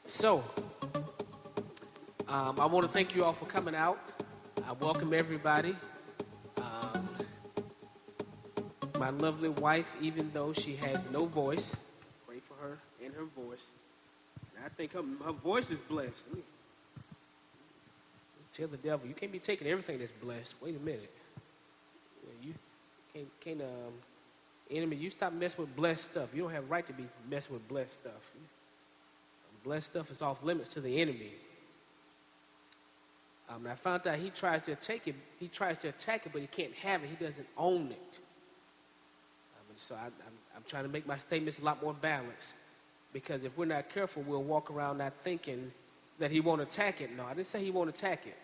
So, I want to thank you all for coming out. I welcome everybody. Um, my lovely wife, even though she has no voice, pray for her and her voice. And I think her voice is blessed. Let me tell the devil, you can't be taking everything that's blessed. Wait a minute. You can't enemy, you stop messing with blessed stuff. You don't have a right to be messing with blessed stuff. Blessed stuff is off limits to the enemy. And I found out he tries to attack it, but he can't have it. He doesn't own it. So I'm trying to make my statements a lot more balanced. Because if we're not careful, we'll walk around not thinking that he won't attack it. No, I didn't say he won't attack it.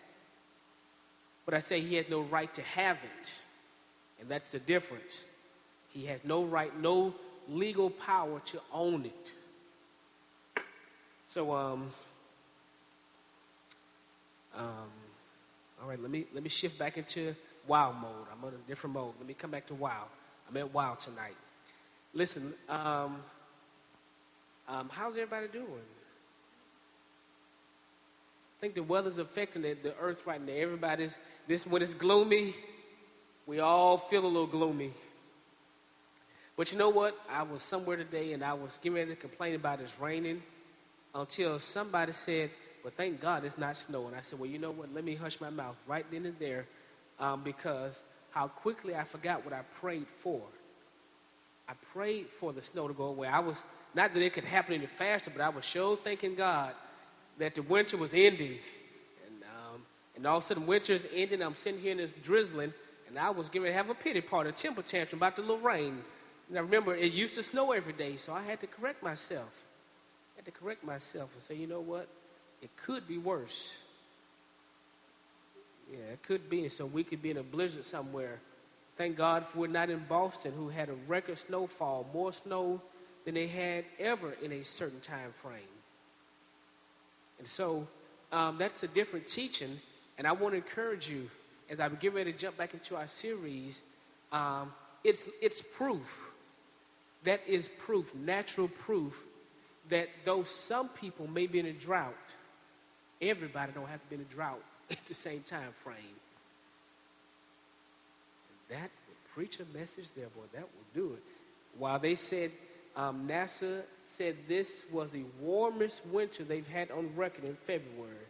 But I say he has no right to have it. And that's the difference. He has no right, no legal power to own it. So, all right, let me shift back into WOW mode. I'm on a different mode. Let me come back to WOW. I'm at WOW tonight. Listen, how's everybody doing? I think the weather's affecting the earth right now. When it's gloomy, we all feel a little gloomy. But you know what? I was somewhere today and I was getting ready to complain about it's raining until somebody said, well, thank God it's not snowing. I said, well, you know what? Let me hush my mouth right then and there because how quickly I forgot what I prayed for. I prayed for the snow to go away. I was, not that it could happen any faster, but I was sure thanking God that the winter was ending. And all of a sudden, winter is ending. I'm sitting here and it's drizzling, and I was getting ready to have a pity party, a temper tantrum about the little rain. And I remember it used to snow every day, so I had to correct myself. And say, you know what? It could be worse. Yeah, it could be. And so we could be in a blizzard somewhere. Thank God we're not in Boston, who had a record snowfall, more snow than they had ever in a certain time frame. And so that's a different teaching. And I want to encourage you, as I get ready to jump back into our series, it's proof. That is proof, natural proof, that though some people may be in a drought, everybody don't have to be in a drought at the same time frame. And that would preach a message there, boy. That will do it. While they said, NASA said this was the warmest winter they've had on record in February.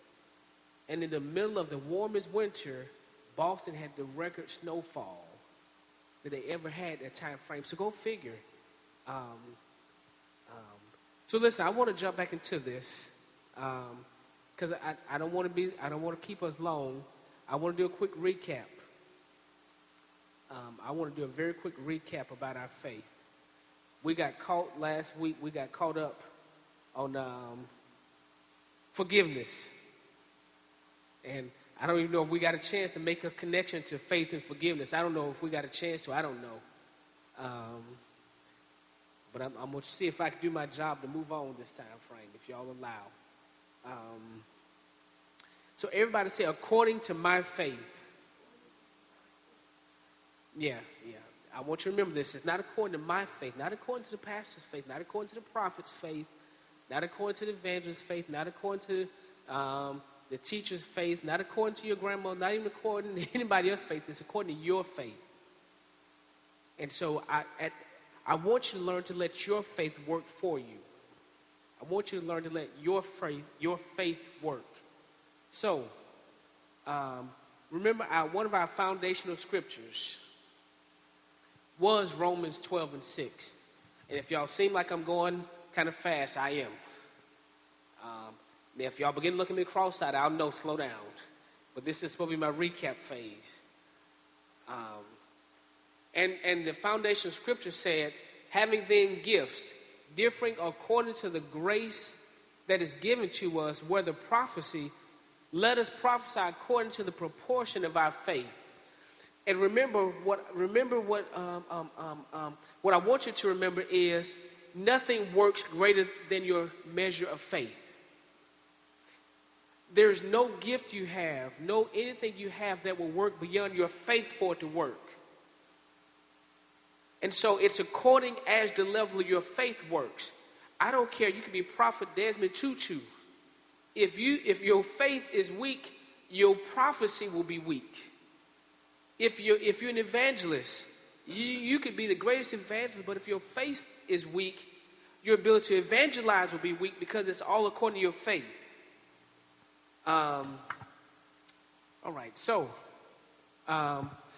And in the middle of the warmest winter, Boston had the record snowfall that they ever had at that time frame. So go figure. So listen, I want to jump back into this because I don't want to keep us long. I want to do a quick recap. I want to do a very quick recap about our faith. We got caught last week. We got caught up on forgiveness, and I don't even know if we got a chance to make a connection to faith and forgiveness. I don't know if we got a chance to. I don't know. But I'm going to see if I can do my job to move on this time frame, if y'all allow. So everybody say, according to my faith. Yeah. I want you to remember this. It's not according to my faith, not according to the pastor's faith, not according to the prophet's faith, not according to the evangelist's faith, not according to the teacher's faith, not according to your grandma, not even according to anybody else's faith. It's according to your faith. And so I want you to learn to let your faith work for you. I want you to learn to let your faith work. So, remember one of our foundational scriptures was Romans 12:6. And if y'all seem like I'm going kind of fast, I am. Now, if y'all begin looking at me cross-eyed, I'll know, slow down. But this is supposed to be my recap phase. And the foundation scripture said, having then gifts differing according to the grace that is given to us, whether prophecy, let us prophesy according to the proportion of our faith. And remember what I want you to remember is nothing works greater than your measure of faith. There's no gift you have, no anything you have that will work beyond your faith for it to work. And so it's according as the level of your faith works. I don't care. You can be Prophet Desmond Tutu. If your faith is weak, your prophecy will be weak. If you're an evangelist, you could be the greatest evangelist, but if your faith is weak, your ability to evangelize will be weak because it's all according to your faith. All right, so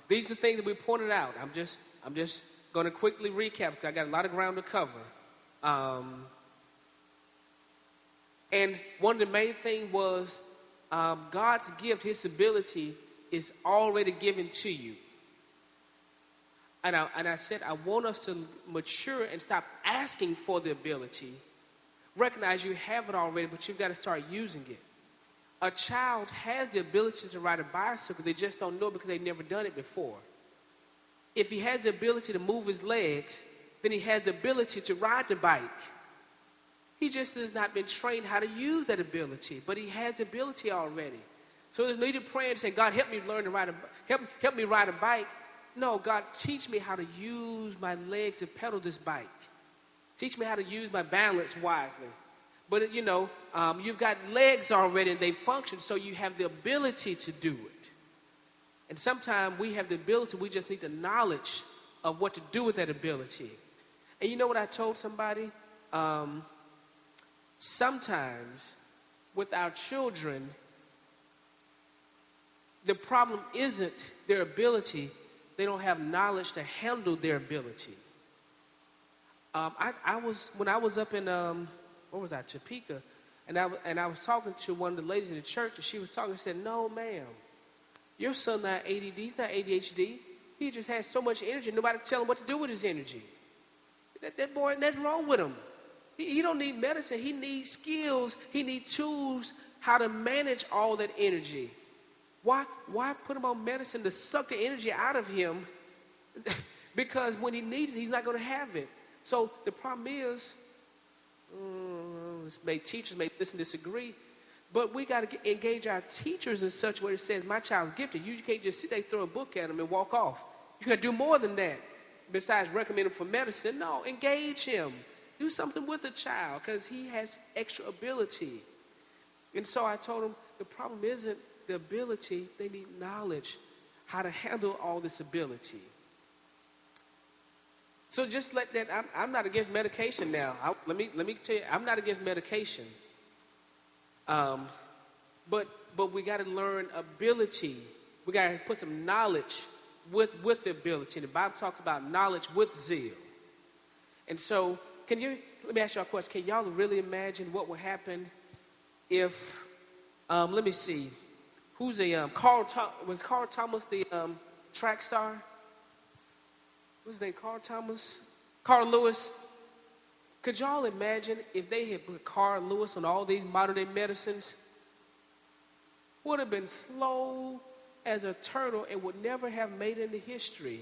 these are the things that we pointed out. I'm just going to quickly recap because I got a lot of ground to cover. And one of the main things was God's gift, his ability, is already given to you. And I said I want us to mature and stop asking for the ability. Recognize you have it already, but you've got to start using it. A child has the ability to ride a bicycle. They just don't know because they've never done it before. If he has the ability to move his legs, then he has the ability to ride the bike. He just has not been trained how to use that ability, but he has the ability already. So there's no need to pray and say, God, help me learn to ride help me ride a bike. No, God, teach me how to use my legs to pedal this bike. Teach me how to use my balance wisely. But, you've got legs already and they function, so you have the ability to do it. And sometimes we have the ability, we just need the knowledge of what to do with that ability. And you know what I told somebody? Sometimes with our children, the problem isn't their ability. They don't have knowledge to handle their ability. When I was up in, Topeka, and I was talking to one of the ladies in the church, and she was talking and said, no, ma'am, your son not ADD, he's not ADHD. He just has so much energy, nobody tell him what to do with his energy. That boy, nothing wrong with him. He don't need medicine. He needs skills. He needs tools how to manage all that energy. Why put him on medicine to suck the energy out of him? Because when he needs it, he's not going to have it. So the problem is, teachers may listen, disagree, but we got to engage our teachers in such a way that says, my child's gifted. You can't just sit there, throw a book at him, and walk off. You got to do more than that. Besides recommend him for medicine, no, engage him. Do something with the child because he has extra ability. And so I told him the problem isn't the ability. They need knowledge how to handle all this ability. So just let that, I'm not against medication now. Let me tell you, I'm not against medication. But we got to learn ability. We got to put some knowledge with the ability. The Bible talks about knowledge with zeal. And so, let me ask y'all a question. Can y'all really imagine what would happen if, let me see, was Carl Thomas the track star? What's his name, Carl Lewis? Could y'all imagine if they had put Carl Lewis on all these modern day medicines? Would have been slow as a turtle and would never have made it into history.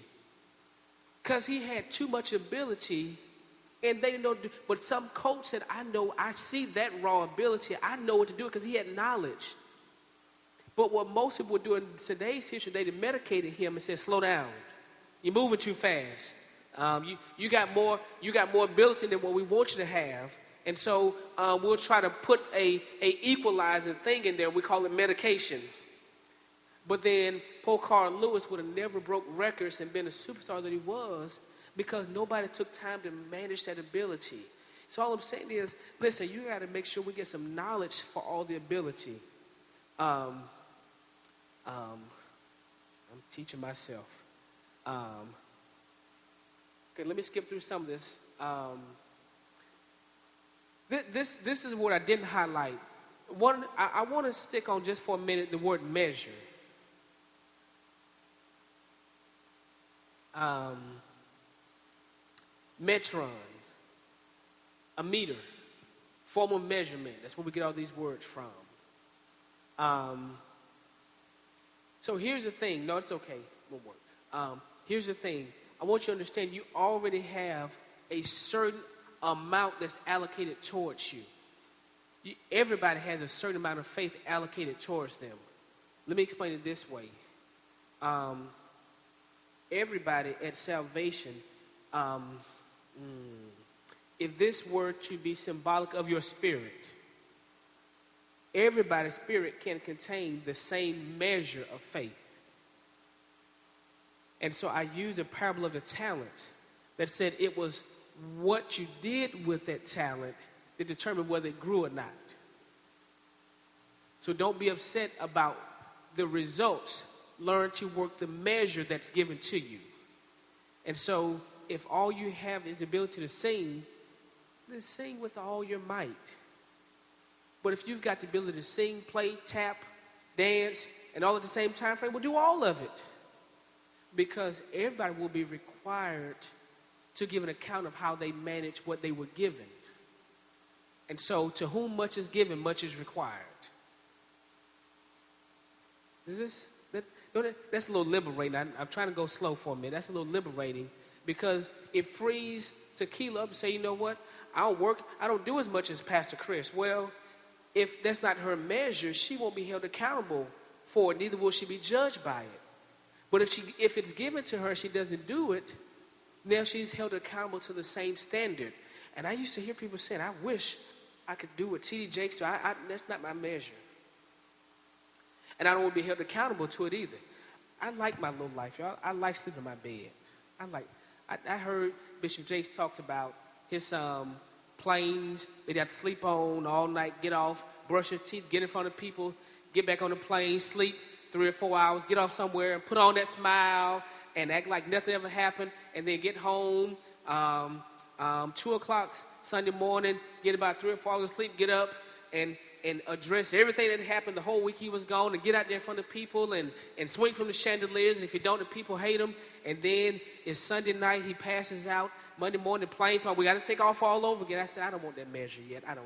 Because he had too much ability. And they didn't know, but some coach said, I see that raw ability. I know what to do because he had knowledge. But what most people would do in today's history, they medicated him and said, slow down. You're moving too fast. You got more ability than what we want you to have. And so we'll try to put a equalizing thing in there. We call it medication. But then poor Carl Lewis would have never broke records and been a superstar that he was, because nobody took time to manage that ability. So all I'm saying is, listen, you got to make sure we get some knowledge for all the ability. I'm teaching myself. Okay, let me skip through some of this. This is what I didn't highlight. I want to stick on just for a minute the word measure. Metron, a meter, form of measurement. That's where we get all these words from. So here's the thing. No, it's okay. It won't work. Here's the thing. I want you to understand you already have a certain amount that's allocated towards you. Everybody has a certain amount of faith allocated towards them. Let me explain it this way. Everybody at salvation, if this were to be symbolic of your spirit, everybody's spirit can contain the same measure of faith. And so I used a parable of the talents that said it was what you did with that talent that determined whether it grew or not. So don't be upset about the results. Learn to work the measure that's given to you. And so if all you have is the ability to sing, then sing with all your might. But if you've got the ability to sing, play, tap, dance, and all at the same time frame, well, do all of it. Because everybody will be required to give an account of how they manage what they were given. And so to whom much is given, much is required. That's a little liberating. I'm trying to go slow for a minute. That's a little liberating because it frees Tequila up and say, you know what? I don't do as much as Pastor Chris. Well, if that's not her measure, she won't be held accountable for it. Neither will she be judged by it. But if it's given to her, she doesn't do it, now she's held accountable to the same standard. And I used to hear people saying, I wish I could do what T.D. Jakes do. That's not my measure. And I don't want to be held accountable to it either. I like my little life, y'all. I like sleeping in my bed. I heard Bishop Jakes talked about his planes that he had to sleep on all night, get off, brush his teeth, get in front of people, get back on the plane, sleep 3 or 4 hours, get off somewhere and put on that smile and act like nothing ever happened, and then get home 2 o'clock Sunday morning, get about 3 or 4 hours of sleep, get up and address everything that happened the whole week he was gone, and get out there in front of people and swing from the chandeliers. And if you don't, the people hate him. And then it's Sunday night, he passes out. Monday morning, plane time, we got to take off all over again. I said, I don't want that measure yet. I don't.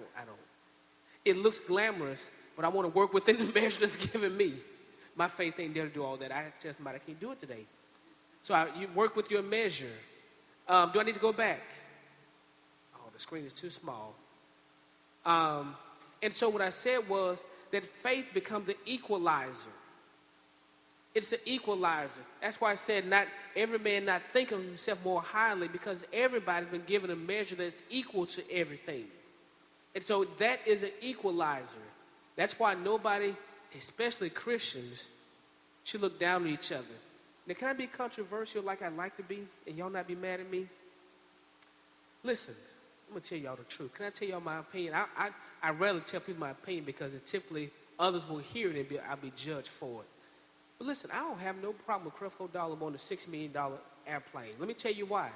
It looks glamorous, but I want to work within the measure that's given me. My faith ain't there to do all that. I had to tell somebody I can't do it today. So you work with your measure. Do I need to go back? Oh, the screen is too small. And so what I said was that faith becomes the equalizer. It's the equalizer. That's why I said not every man not think of himself more highly, because everybody's been given a measure that's equal to everything. And so that is an equalizer. That's why nobody, especially Christians, should look down on each other. Now, can I be controversial like I'd like to be, and y'all not be mad at me? Listen, I'm going to tell y'all the truth. Can I tell y'all my opinion? I rarely tell people my opinion because it typically others will hear it and I'll be judged for it. But listen, I don't have no problem with Creflo Dollar on the $6 million airplane. Let me tell you why.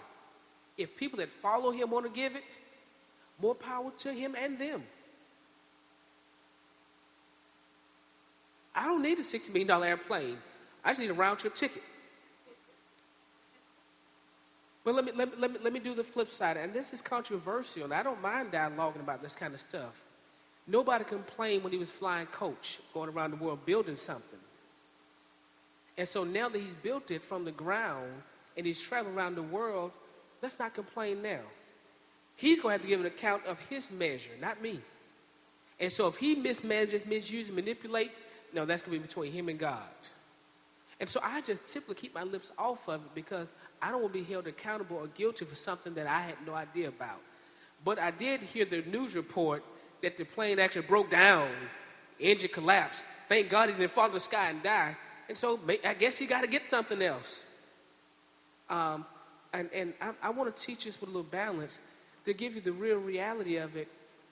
If people that follow him want to give it, more power to him and them. I don't need a $6 million airplane. I just need a round-trip ticket. But let me do the flip side, and this is controversial, and I don't mind dialoguing about this kind of stuff. Nobody complained when he was flying coach, going around the world building something. And so now that he's built it from the ground and he's traveling around the world, let's not complain now. He's going to have to give an account of his measure, not me. And so if he mismanages, misuses, manipulates, no, that's going to be between him and God. And so I just typically keep my lips off of it because I don't want to be held accountable or guilty for something that I had no idea about. But I did hear the news report that the plane actually broke down, engine collapsed. Thank God he didn't fall to the sky and die. And so I guess he got to get something else. And I want to teach this with a little balance to give you the real reality of it.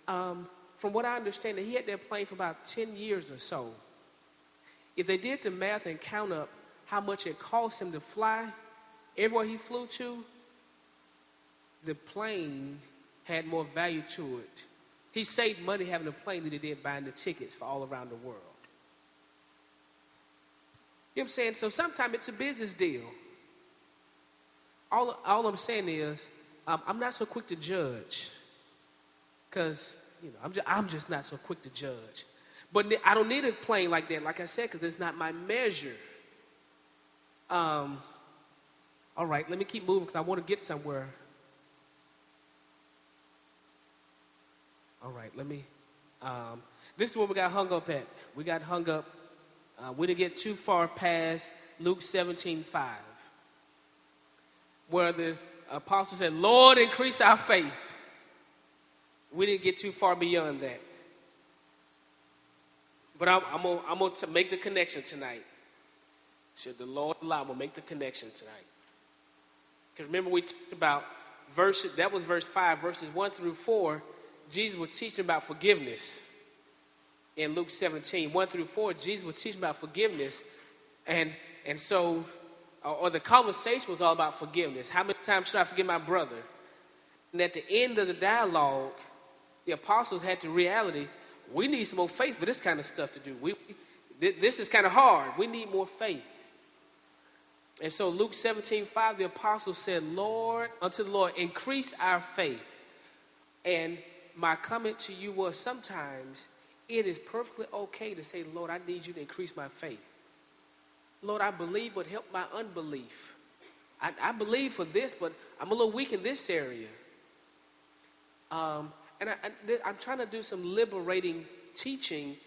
From what I understand, he had that plane for about 10 years or so. If they did the math and count up how much it cost him to fly everywhere he flew to, the plane had more value to it. He saved money having a plane than he did buying the tickets for all around the world. You know what I'm saying? So sometimes it's a business deal. All I'm saying is I'm not so quick to judge because, I'm just not so quick to judge. But I don't need a plane like that, like I said, because it's not my measure. All right, let me keep moving because I want to get somewhere. All right, this is where we got hung up at. We got hung up. We didn't get too far past Luke 17:5, where the apostle said, Lord, increase our faith. We didn't get too far beyond that. But I'm going to make the connection tonight. Should the Lord allow, I'm going to make the connection tonight. Because remember we talked about that was verse 5, verses 1 through 4. Jesus was teaching about forgiveness. In Luke 17, 1 through 4, Jesus was teaching about forgiveness. And so, the conversation was all about forgiveness. How many times should I forgive my brother? And at the end of the dialogue, the apostles had the reality, we need some more faith for this kind of stuff to do. This is kind of hard. We need more faith. And so Luke 17:5, the apostles said, unto the Lord, increase our faith. And my comment to you was, sometimes it is perfectly okay to say, Lord, I need you to increase my faith. Lord, I believe, but help my unbelief. I believe for this, but I'm a little weak in this area. I'm trying to do some liberating teaching.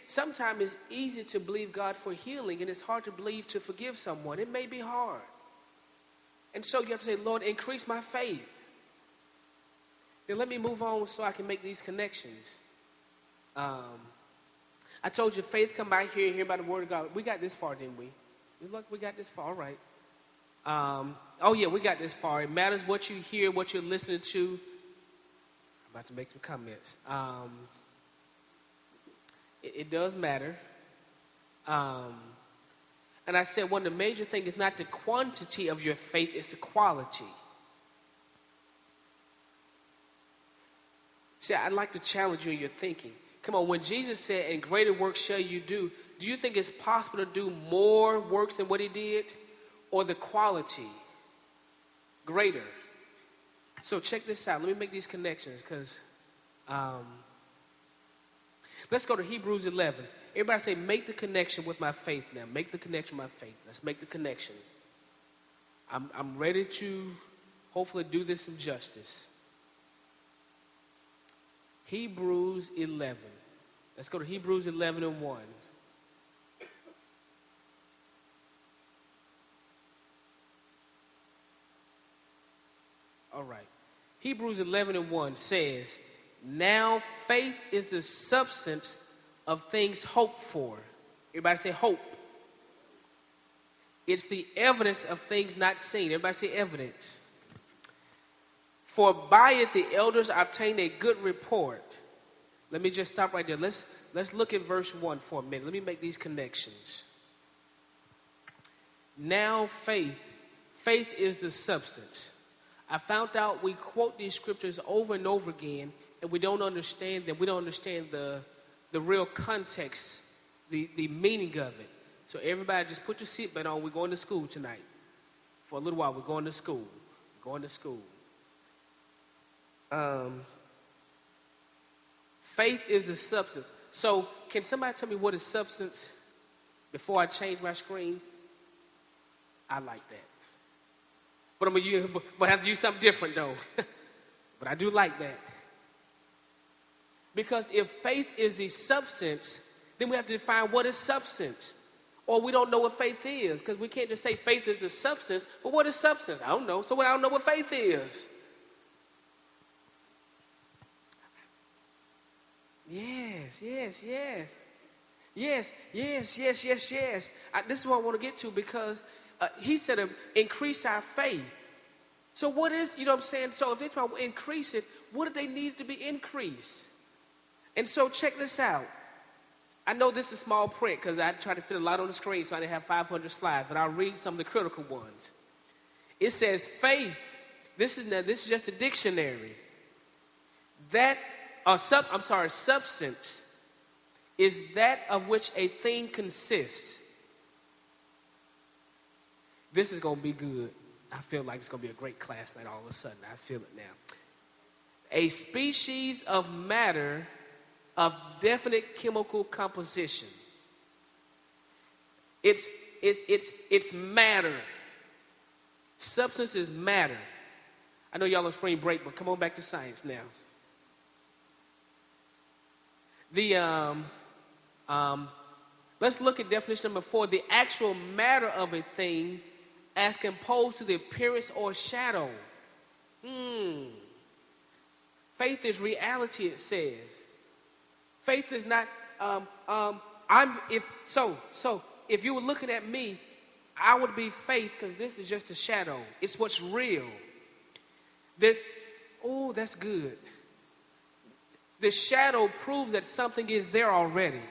Sometimes it's easy to believe God for healing, and it's hard to believe to forgive someone. It may be hard. And so you have to say, Lord, increase my faith. Then let me move on so I can make these connections. I told you faith come by here and hear by the word of God. We got this far, didn't we? Look, we got this far. All right. We got this far. It matters what you hear, what you're listening to. I'm about to make some comments. It does matter. And I said one of the major things is not the quantity of your faith, it's the quality. See, I'd like to challenge you in your thinking. Come on, when Jesus said, and greater works shall you do you think it's possible to do more works than what he did? Or the quality greater? So check this out. Let me make these connections because let's go to Hebrews 11. Everybody say, make the connection with my faith now. Make the connection with my faith. Let's make the connection. I'm ready to hopefully do this some justice. Hebrews 11. Let's go to Hebrews 11 and 1. All right. Hebrews 11 and 1 says, now faith is the substance of things hoped for. Everybody say hope. It's the evidence of things not seen. Everybody say evidence. For by it the elders obtained a good report. Let me just stop right there. Let's look at verse 1 for a minute. Let me make these connections. Now faith is the substance. I found out we quote these scriptures over and over again, and we don't understand them. We don't understand the real context, the meaning of it. So everybody just put your seatbelt on. We're going to school tonight. For a little while, we're going to school. We're going to school. Faith is the substance. So can somebody tell me what is substance before I change my screen? I like that. But I'm going to have to use something different, though. But I do like that. Because if faith is the substance, then we have to define what is substance. Or we don't know what faith is. Because we can't just say faith is the substance. But what is substance? I don't know. So I don't know what faith is. Yes. This is what I want to get to because he said increase our faith. So what is, you know what I'm saying? So if they're trying to increase it, what do they need to be increased? And so check this out. I know this is small print because I tried to fit a lot on the screen so I didn't have 500 slides, but I'll read some of the critical ones. It says faith, this is just a dictionary. Substance is that of which a thing consists. This is going to be good. I feel like it's going to be a great class night all of a sudden. I feel it now. A species of matter of definite chemical composition. It's matter. Substance is matter. I know y'all on spring break, but come on back to science now. Let's look at definition number 4. The actual matter of a thing as composed to the appearance or shadow. Faith is reality, it says. Faith is not if you were looking at me, I would be faith because this is just a shadow. It's what's real. That's good. The shadow proves that something is there already.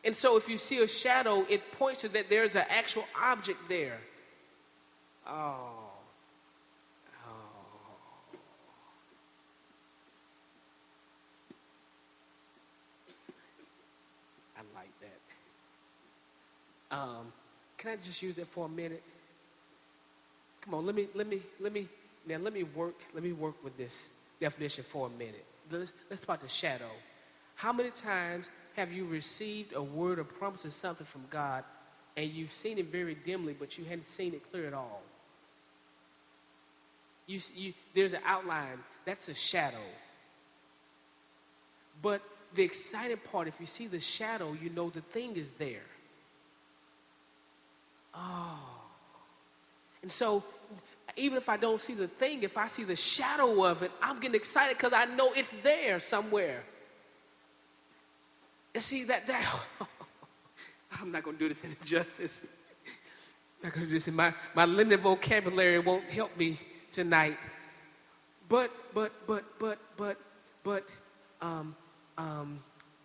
And so if you see a shadow, it points to that there's an actual object there. Oh. I like that. Can I just use that for a minute? Come on, let me work with this definition for a minute. Let's talk about the shadow. How many times have you received a word or promise or something from God and you've seen it very dimly, but you hadn't seen it clear at all? There's an outline. That's a shadow. But the exciting part, if you see the shadow, you know the thing is there. Oh. And so, even if I don't see the thing, if I see the shadow of it, I'm getting excited because I know it's there somewhere. And see, that I'm not going to do this injustice. I'm not going to do this in my limited vocabulary won't help me tonight. But,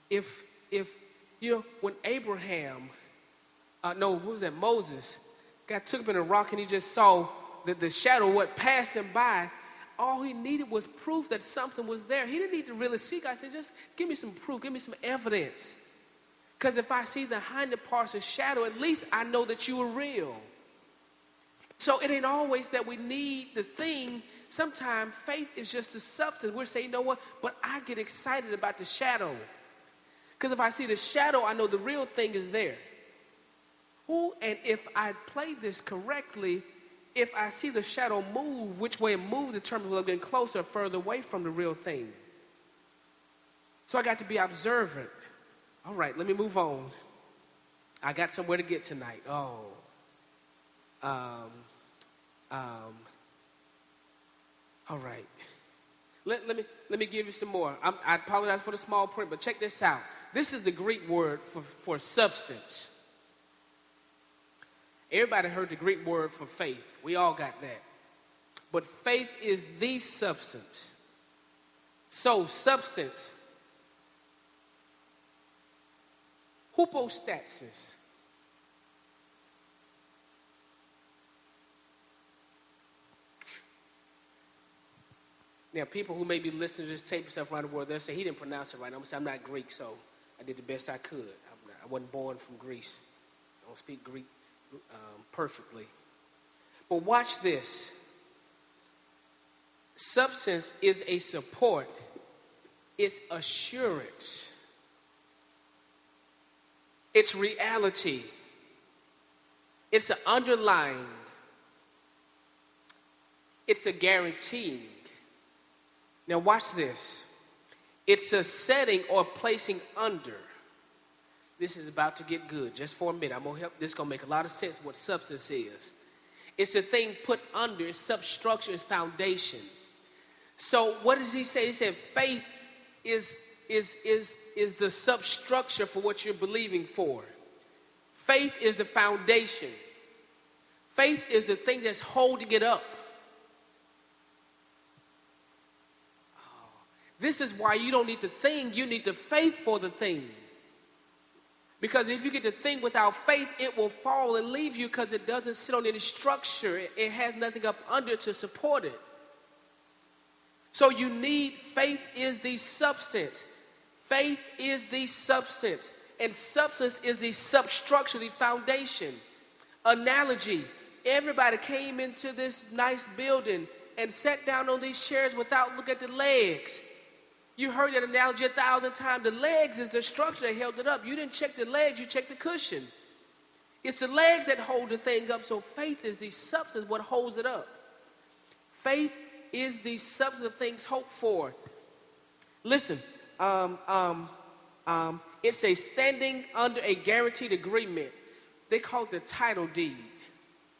if when Abraham, Moses, God took him in a rock and he just saw that the shadow, what passed him by, all he needed was proof that something was there. He didn't need to really see God. He said, just give me some proof, give me some evidence. Because if I see the hinder parts of shadow, at least I know that you are real. So it ain't always that we need the thing. Sometimes faith is just the substance. We're saying, you know what? But I get excited about the shadow. Because if I see the shadow, I know the real thing is there. And if I play this correctly, if I see the shadow move, which way it moves determines whether I'm getting closer or further away from the real thing. So I got to be observant. All right, let me move on. I got somewhere to get tonight. All right. Let me give you some more. I apologize for the small print, but check this out. This is the Greek word for substance. Everybody heard the Greek word for faith. We all got that. But faith is the substance. So, substance. Hypostasis. Now, people who may be listening to this tape and stuff around the world, they'll say, he didn't pronounce it right. I'm going to say, I'm not Greek, so I did the best I could. I wasn't born from Greece. I don't speak Greek perfectly. But watch this. Substance is a support. It's assurance. It's reality. It's an underlying. It's a guaranteeing. Now watch this. It's a setting or placing under. This is about to get good. Just for a minute. I'm going to help. This is going to make a lot of sense what substance is. It's a thing put under. Its substructure, its foundation. So what does he say? He said faith is the substructure for what you're believing for. Faith is the foundation. Faith is the thing that's holding it up. This is why you don't need the thing, you need the faith for the thing. Because if you get the thing without faith, it will fall and leave you because it doesn't sit on any structure. It has nothing up under to support it. So you need, faith is the substance. Faith is the substance. And substance is the substructure, the foundation. Analogy, everybody came into this nice building and sat down on these chairs without looking at the legs. You heard that analogy 1,000 times. The legs is the structure that held it up. You didn't check the legs, you checked the cushion. It's the legs that hold the thing up. So faith is the substance, what holds it up. Faith is the substance of things hoped for. Listen, it's a standing under a guaranteed agreement. They call it the title deed.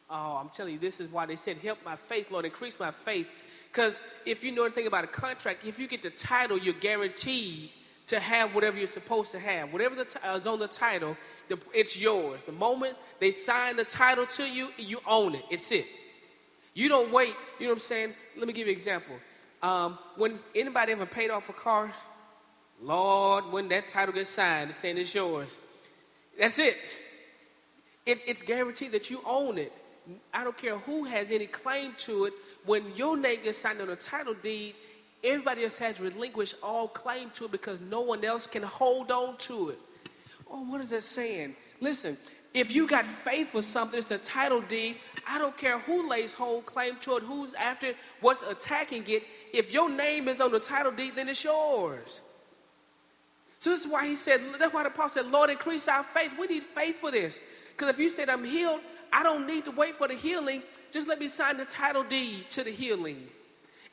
Oh, I'm telling you, this is why they said, help my faith, Lord, increase my faith. Because if you know anything about a contract, if you get the title, you're guaranteed to have whatever you're supposed to have. Whatever is on the title, it's yours. The moment they sign the title to you, you own it. It's it. You don't wait. You know what I'm saying? Let me give you an example. When anybody ever paid off a car, Lord, when that title gets signed, it's saying it's yours. That's it. It's guaranteed that you own it. I don't care who has any claim to it. When your name gets signed on a title deed, everybody else has relinquished all claim to it because no one else can hold on to it. Oh, what is that saying? Listen, if you got faith for something, it's a title deed. I don't care who lays hold claim to it, who's after it, what's attacking it. If your name is on the title deed, then it's yours. So this is why he said, that's why the apostle said, Lord, increase our faith. We need faith for this. Because if you said I'm healed, I don't need to wait for the healing. Just let me sign the title deed to the healing.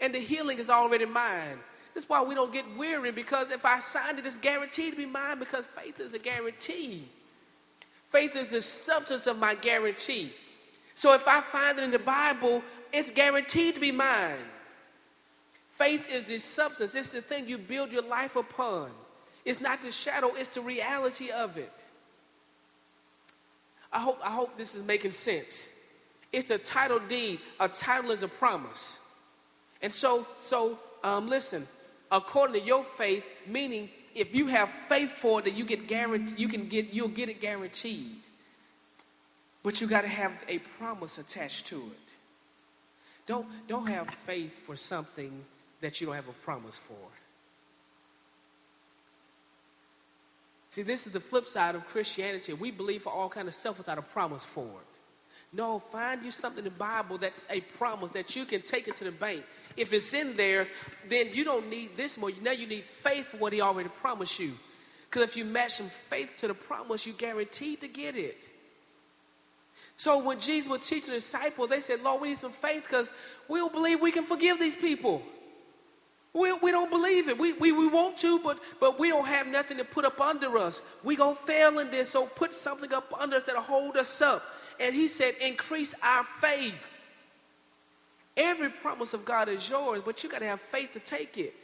And the healing is already mine. That's why we don't get weary, because if I signed it, it's guaranteed to be mine, because faith is a guarantee. Faith is the substance of my guarantee. So if I find it in the Bible, it's guaranteed to be mine. Faith is the substance. It's the thing you build your life upon. It's not the shadow, it's the reality of it. I hope this is making sense. It's a title deed. A title is a promise. And so listen, according to your faith, meaning if you have faith for it, that you get guaranteed, you'll get it guaranteed. But you got to have a promise attached to it. Don't have faith for something that you don't have a promise for. See, this is the flip side of Christianity. We believe for all kind of stuff without a promise for it. No, find you something in the Bible that's a promise that you can take it to the bank. If it's in there, then you don't need this more. Now you need faith for what he already promised you. Because if you match some faith to the promise, you're guaranteed to get it. So when Jesus was teaching the disciples, they said, Lord, we need some faith because we don't believe we can forgive these people. We don't believe it. We want to, but we don't have nothing to put up under us. We're going to fail in this, so put something up under us that'll hold us up. And he said, increase our faith. Every promise of God is yours, but you got to have faith to take it.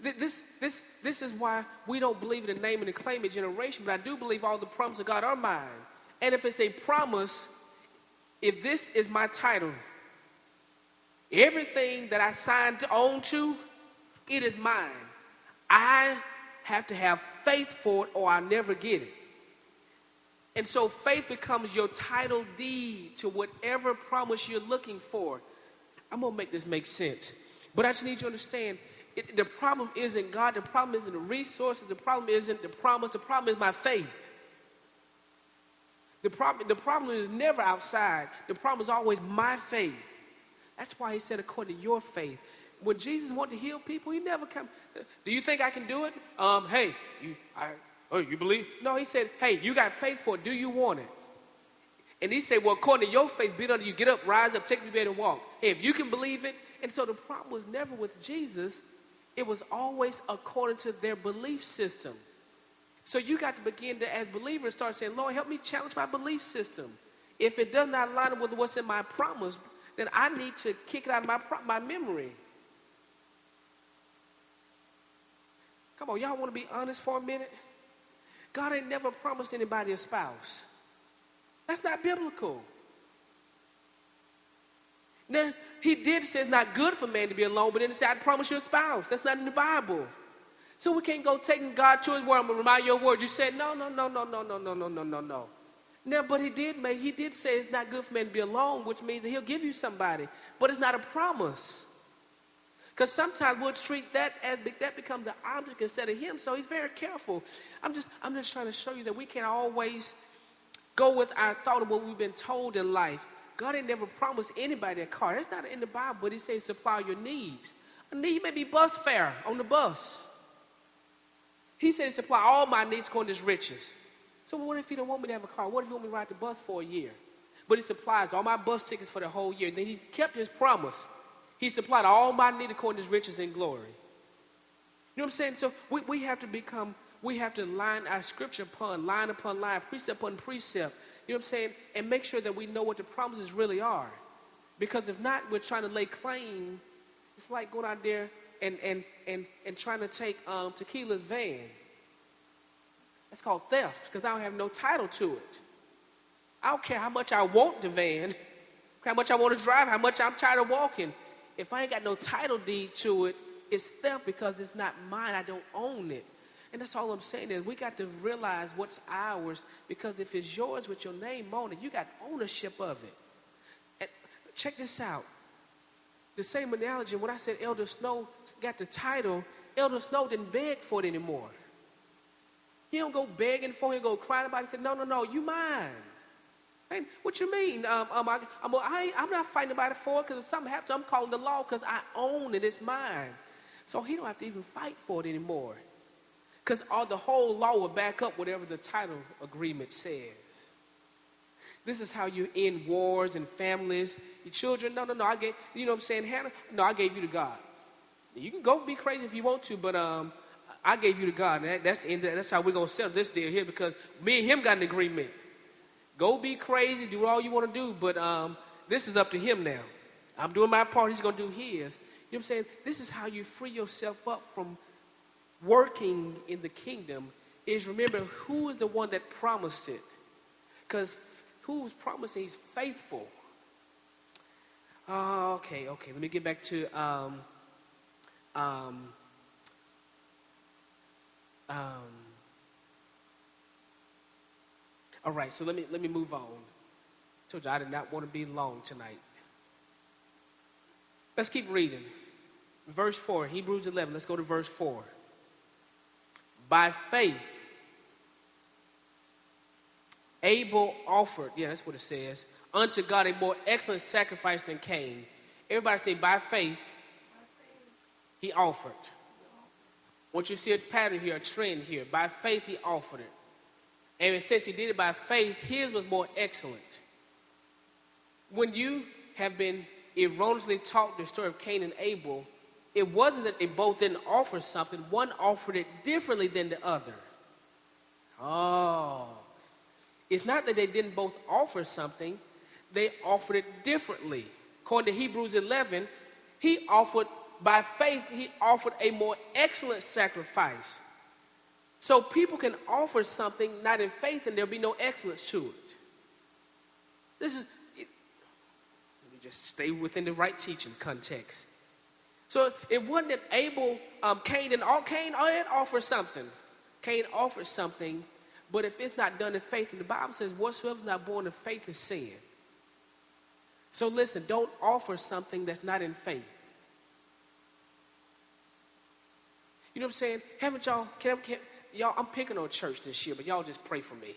This is why we don't believe in the name and the claim of generation, but I do believe all the promises of God are mine. And if it's a promise, if this is my title, everything that I signed on to, it is mine. I have to have faith for it or I'll never get it. And so faith becomes your title deed to whatever promise you're looking for. I'm going to make this make sense. But I just need you to understand, the problem isn't God. The problem isn't the resources. The problem isn't the promise. The problem is my faith. The problem is never outside. The problem is always my faith. That's why he said, according to your faith. When Jesus wanted to heal people, he never come. Do you think I can do it? Hey, you believe? No, he said, hey, you got faith for it. Do you want it? And he said, well, according to your faith, be it unto you. Get up, rise up, take your bed and walk. Hey, if you can believe it. And so the problem was never with Jesus. It was always according to their belief system. So you got to begin to, as believers, start saying, Lord, help me challenge my belief system. If it does not line up with what's in my promise, then I need to kick it out of my memory. Come on, y'all want to be honest for a minute? God ain't never promised anybody a spouse. That's not biblical. Now, he did say it's not good for man to be alone, but then he said, I promise you a spouse. That's not in the Bible. So we can't go taking God to his word. I'm going to remind you of your word. You said, no. Now, but he did say it's not good for man to be alone, which means that he'll give you somebody. But it's not a promise. Because sometimes we'll treat that as that becomes the object instead of him. So he's very careful. I'm just trying to show you that we can't always go with our thought of what we've been told in life. God ain't never promised anybody a car. That's not in the Bible, but he says supply your needs. A need may be bus fare on the bus. He said supply all my needs according to his riches. So what if he don't want me to have a car? What if he want me to ride the bus for a year? But he supplies all my bus tickets for the whole year. And then he's kept his promise. He supplied all my need according to his riches and glory. You know what I'm saying? So we have to line our scripture upon line, precept upon precept. You know what I'm saying? And make sure that we know what the promises really are. Because if not, we're trying to lay claim. It's like going out there and trying to take Tequila's van. That's called theft because I don't have no title to it. I don't care how much I want the van, how much I want to drive, how much I'm tired of walking. If I ain't got no title deed to it, it's theft because it's not mine. I don't own it. And that's all I'm saying is we got to realize what's ours because if it's yours with your name on it, you got ownership of it. And check this out. The same analogy, when I said Elder Snow got the title, Elder Snow didn't beg for it anymore. He don't go begging for it, he go crying about it. He said, no, you mine. And what you mean? I'm not fighting about it for it because if something happens, I'm calling the law because I own it. It's mine. So he don't have to even fight for it anymore. Because the whole law will back up whatever the title agreement says. This is how you end wars and families. Your children, no, I gave, you know what I'm saying, Hannah? No, I gave you to God. You can go be crazy if you want to, but I gave you to God. And that's the end. That's how we're going to settle this deal here because me and him got an agreement. Go be crazy, do all you want to do, but this is up to him now. I'm doing my part, he's going to do his. You know what I'm saying? This is how you free yourself up from working in the kingdom is remember who is the one that promised it. Because who's promising he's faithful. Okay. Let me get back to all right, so let me move on. I told you I did not want to be long tonight. Let's keep reading. Verse 4, Hebrews 11. Let's go to verse 4. By faith, Abel offered, that's what it says, unto God a more excellent sacrifice than Cain. Everybody say, by faith, he offered. Once you see a pattern here, a trend here, by faith he offered it. And since he did it by faith, his was more excellent. When you have been erroneously taught the story of Cain and Abel, it wasn't that they both didn't offer something. One offered it differently than the other. It's not that they didn't both offer something. They offered it differently. According to Hebrews 11, he offered, by faith, he offered a more excellent sacrifice. So people can offer something not in faith and there'll be no excellence to it. Let me just stay within the right teaching context. So it wasn't that Cain did offer something. Cain offered something, but if it's not done in faith, and the Bible says, whatsoever is not born of faith is sin. So listen, don't offer something that's not in faith. You know what I'm saying? Haven't y'all, y'all, I'm picking on church this year, but y'all just pray for me.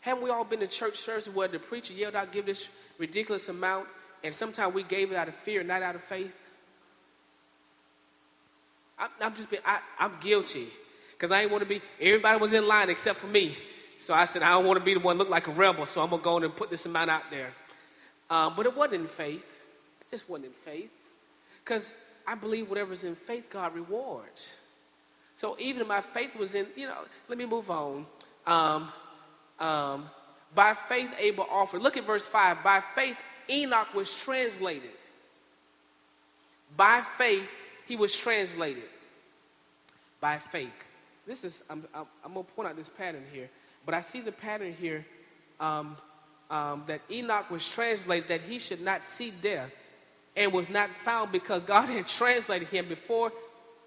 Haven't we all been to church services where the preacher yelled out, give this ridiculous amount, and sometimes we gave it out of fear, not out of faith? I'm guilty because I ain't want to be, everybody was in line except for me. So I said, I don't want to be the one look like a rebel, so I'm going to go in and put this amount out there. But it wasn't in faith. It just wasn't in faith. Because I believe whatever's in faith, God rewards. So even if my faith was in, let me move on. By faith, Abel offered. Look at verse 5. By faith, Enoch was translated. By faith, he was translated. By faith. This is, I'm going to point out this pattern here. But I see the pattern here that Enoch was translated that he should not see death and was not found because God had translated him before.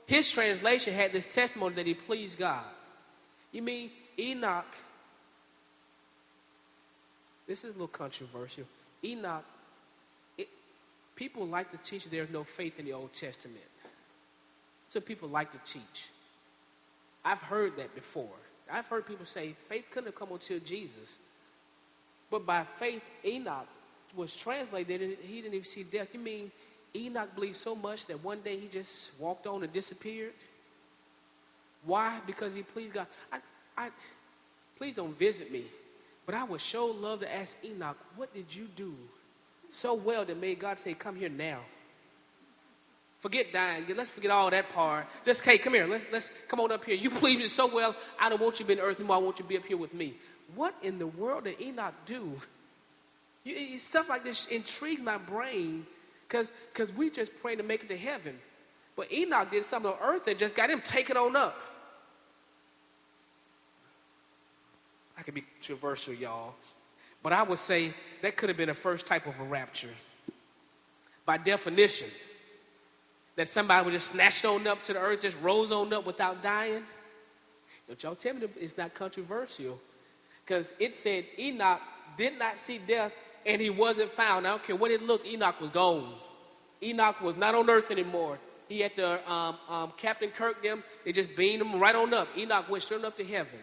His translation had this testimony that he pleased God. You mean Enoch, this is a little controversial. Enoch, people like to teach there's no faith in the Old Testament. So people like to teach. I've heard that before. I've heard people say faith couldn't have come until Jesus. But by faith, Enoch was translated and he didn't even see death. You mean Enoch believed so much that one day he just walked on and disappeared? Why? Because he pleased God. Please don't visit me. But I would sure love to ask Enoch, what did you do so well that made God say, come here now? Forget dying. Let's forget all that part. Just, hey, come here. Let's come on up here. You pleased me so well, I don't want you to be in earth anymore. I want you to be up here with me. What in the world did Enoch do? Stuff like this intrigues my brain because we just pray to make it to heaven. But Enoch did something on earth that just got him taken on up. I could be controversial, y'all. But I would say that could have been a first type of a rapture. By definition, that somebody was just snatched on up to the earth, just rose on up without dying. Don't y'all tell me it's not controversial. Because it said Enoch did not see death and he wasn't found. I don't care what it looked, Enoch was gone. Enoch was not on earth anymore. He had to, Captain Kirk them, they just beamed him right on up. Enoch went straight up to heaven.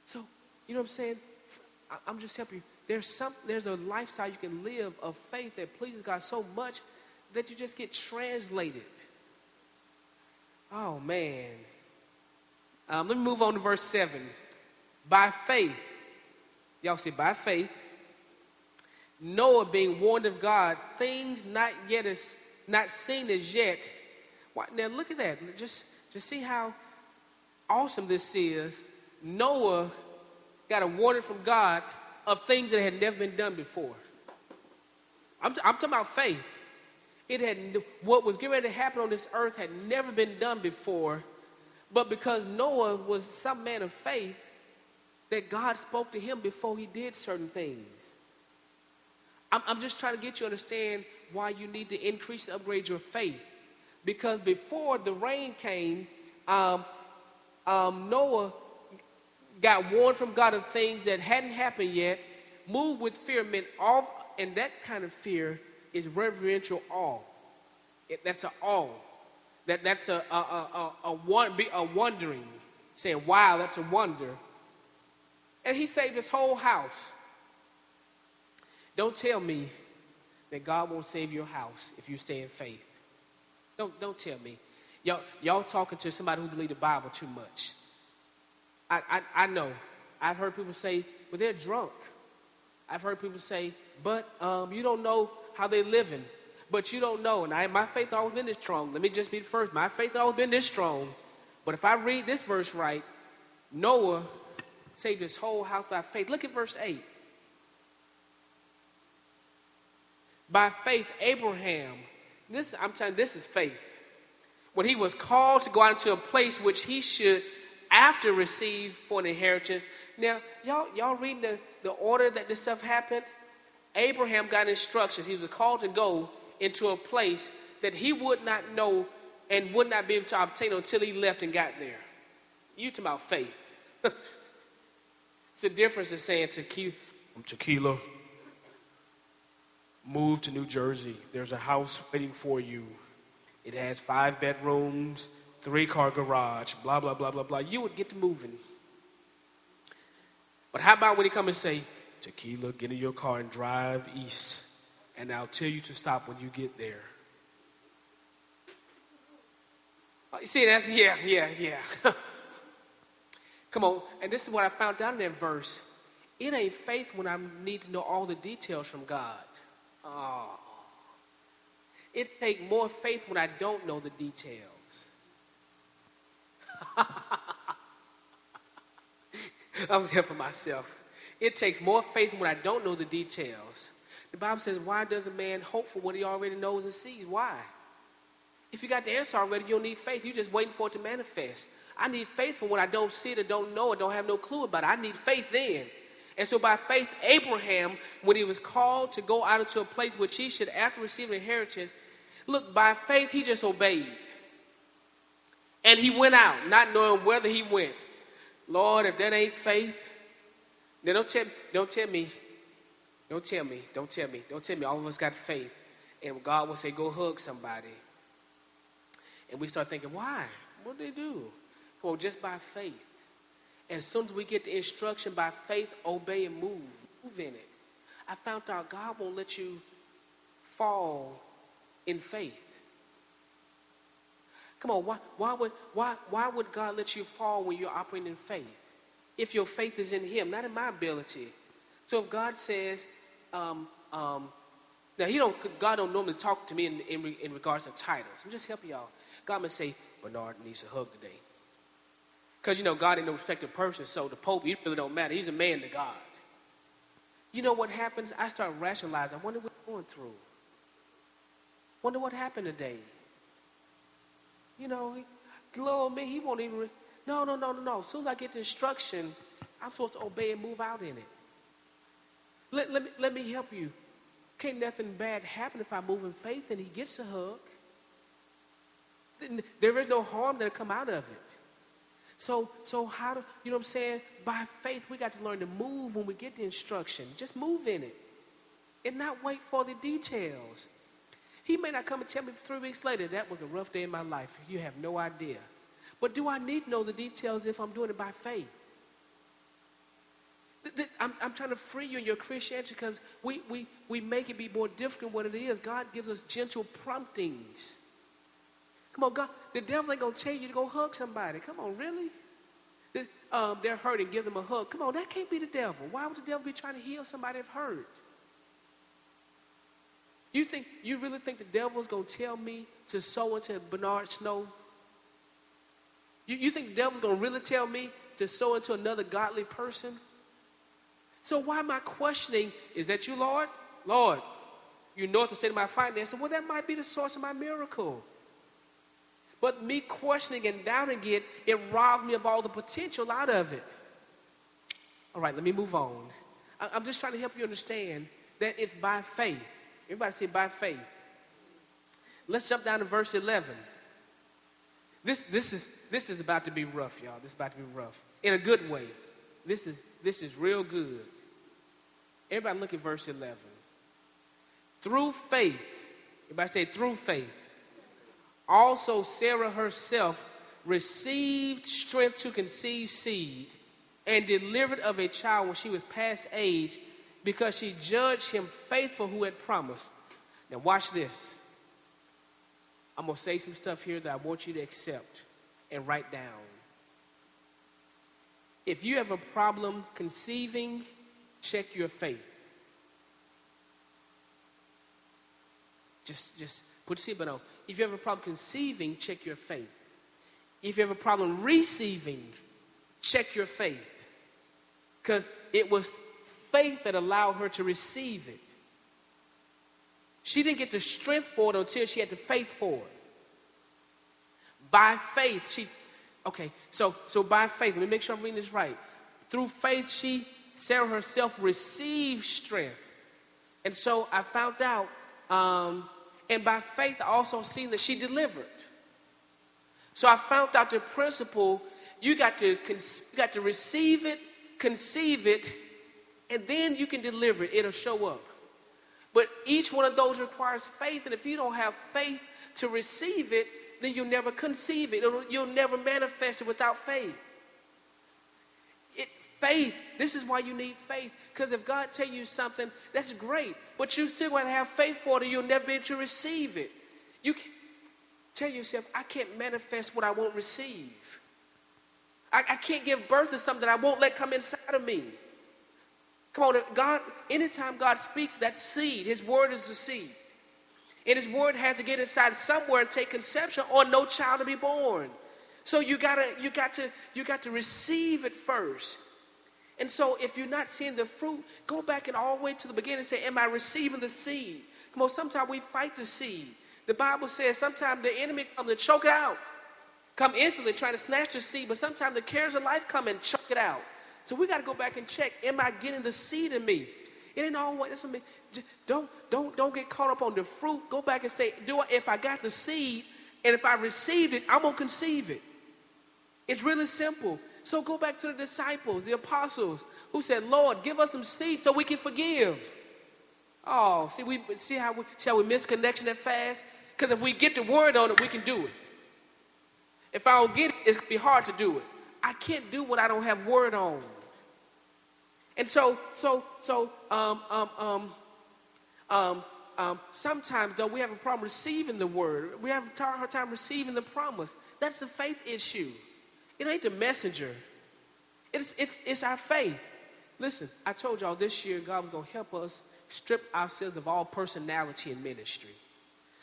So, you know what I'm saying? I'm just helping you. There's a lifestyle you can live of faith that pleases God so much that you just get translated. Oh, man. Let me move on to verse 7. By faith, y'all see, by faith, Noah being warned of God, things not seen as yet. Now look at that. Just see how awesome this is. Noah got a warning from God of things that had never been done before. I'm talking about faith. What was getting ready to happen on this earth had never been done before, but because Noah was some man of faith, that God spoke to him before he did certain things. I'm just trying to get you to understand why you need to increase and upgrade your faith. Because before the rain came, Noah got warned from God of things that hadn't happened yet, moved with fear, and that kind of fear is reverential awe. That's an awe. That's a wondering, saying, wow, that's a wonder. And he saved his whole house. Don't tell me that God won't save your house if you stay in faith. Don't tell me. Y'all talking to somebody who believes the Bible too much. I know. I've heard people say, well, they're drunk. I've heard people say, but you don't know how they're living. But you don't know. And my faith always been this strong. Let me just be the first. My faith always been this strong. But if I read this verse right, Noah saved his whole house by faith. Look at verse 8. By faith, Abraham. I'm telling you, this is faith. When he was called to go out into a place which he should after receive for an inheritance. Now, y'all reading the order that this stuff happened? Abraham got instructions. He was called to go into a place that he would not know and would not be able to obtain until he left and got there. You talking about faith. It's a difference in saying tequila, move to New Jersey. There's a house waiting for you. It has 5 bedrooms, 3-car garage, blah, blah, blah, blah, blah. You would get to moving. But how about when he come and say, Tequila, get in your car and drive east, and I'll tell you to stop when you get there. You see, that's, yeah. Come on, and this is what I found out in that verse. It ain't faith when I need to know all the details from God. Oh. It takes more faith when I don't know the details. I'm helping myself. It takes more faith when I don't know the details. The Bible says, why does a man hope for what he already knows and sees? Why? If you got the answer already, you don't need faith. You're just waiting for it to manifest. I need faith for when I don't see it or don't know or don't have no clue about it. I need faith then. And so by faith, Abraham, when he was called to go out into a place which he should after receive an inheritance, look, by faith, he just obeyed. And he went out, not knowing whether he went. Lord, if that ain't faith, then don't tell me. All of us got faith. And God will say, go hug somebody. And we start thinking, why? What did they do? Well, just by faith. As soon as we get the instruction by faith, obey and move in it. I found out God won't let you fall in faith. Come on, why would God let you fall when you're operating in faith? If your faith is in him, not in my ability. So if God says, now God don't normally talk to me in regards to titles. I'm just helping y'all. God may say, Bernard needs a hug today. Because, God ain't no respected person, so the Pope, he really don't matter. He's a man to God. You know what happens? I start rationalizing. I wonder what he's going through. Wonder what happened today. You know, Lord, me, he won't even, no. As soon as I get the instruction, I'm supposed to obey and move out in it. Let me help you. Can't nothing bad happen if I move in faith and he gets a hug. There is no harm that'll come out of it. So how do, you know what I'm saying? By faith, we got to learn to move when we get the instruction. Just move in it and not wait for the details. He may not come and tell me 3 weeks later, that was a rough day in my life. You have no idea. But do I need to know the details if I'm doing it by faith? I'm trying to free you in your Christianity because we make it be more difficult than what it is. God gives us gentle promptings. Come on, God, the devil ain't going to tell you to go hug somebody. Come on, really? They're hurting, give them a hug. Come on, that can't be the devil. Why would the devil be trying to heal somebody that's hurt? You really think the devil's going to tell me to sow into Bernard Snow? You think the devil's going to really tell me to sow into another godly person? So why am I questioning, is that you, Lord? Lord, you know the state of my finances. Well, that might be the source of my miracle. But me questioning and doubting it, it robs me of all the potential out of it. All right, let me move on. I'm just trying to help you understand that it's by faith. Everybody say by faith. Let's jump down to verse 11. This is about to be rough, y'all. This is about to be rough. In a good way. This is real good. Everybody look at verse 11. Through faith, everybody say through faith. Also Sarah herself received strength to conceive seed and delivered of a child when she was past age because she judged him faithful who had promised. Now watch this. I'm going to say some stuff here that I want you to accept and write down. If you have a problem conceiving, check your faith. Just put your seatbelt on. If you have a problem conceiving, check your faith. If you have a problem receiving, check your faith. Because it was faith that allowed her to receive it. She didn't get the strength for it until she had the faith for it. By faith, so by faith, let me make sure I'm reading this right. Through faith, Sarah herself received strength. And so I found out, and by faith, I also seen that she delivered. So I found out the principle, you got to receive it, conceive it, and then you can deliver it. It'll show up. But each one of those requires faith, and if you don't have faith to receive it, then you'll never conceive it. You'll never manifest it without faith. Faith, this is why you need faith. Because if God tells you something, that's great. But you still want to have faith for it, or you'll never be able to receive it. You can tell yourself, I can't manifest what I won't receive. I can't give birth to something that I won't let come inside of me. Come on, God, anytime God speaks, that seed, his word is the seed. And his word has to get inside somewhere and take conception, or no child to be born. So you got to receive it first. And so if you're not seeing the fruit, go back and all the way to the beginning and say, am I receiving the seed? Come on, sometimes we fight the seed. The Bible says sometimes the enemy comes to choke it out. Come instantly trying to snatch the seed, but sometimes the cares of life come and choke it out. So we got to go back and check, am I getting the seed in me? It ain't always, don't get caught up on the fruit. Go back and say, if I got the seed, and if I received it, I'm going to conceive it. It's really simple. So go back to the disciples, the apostles, who said, Lord, give us some seed so we can forgive. Oh, see how we miss connection that fast? Because if we get the word on it, we can do it. If I don't get it, it's going to be hard to do it. I can't do what I don't have word on. And sometimes, though, we have a problem receiving the word. We have a hard time receiving the promise. That's a faith issue. It ain't the messenger. It's our faith. Listen, I told y'all this year God was going to help us strip ourselves of all personality in ministry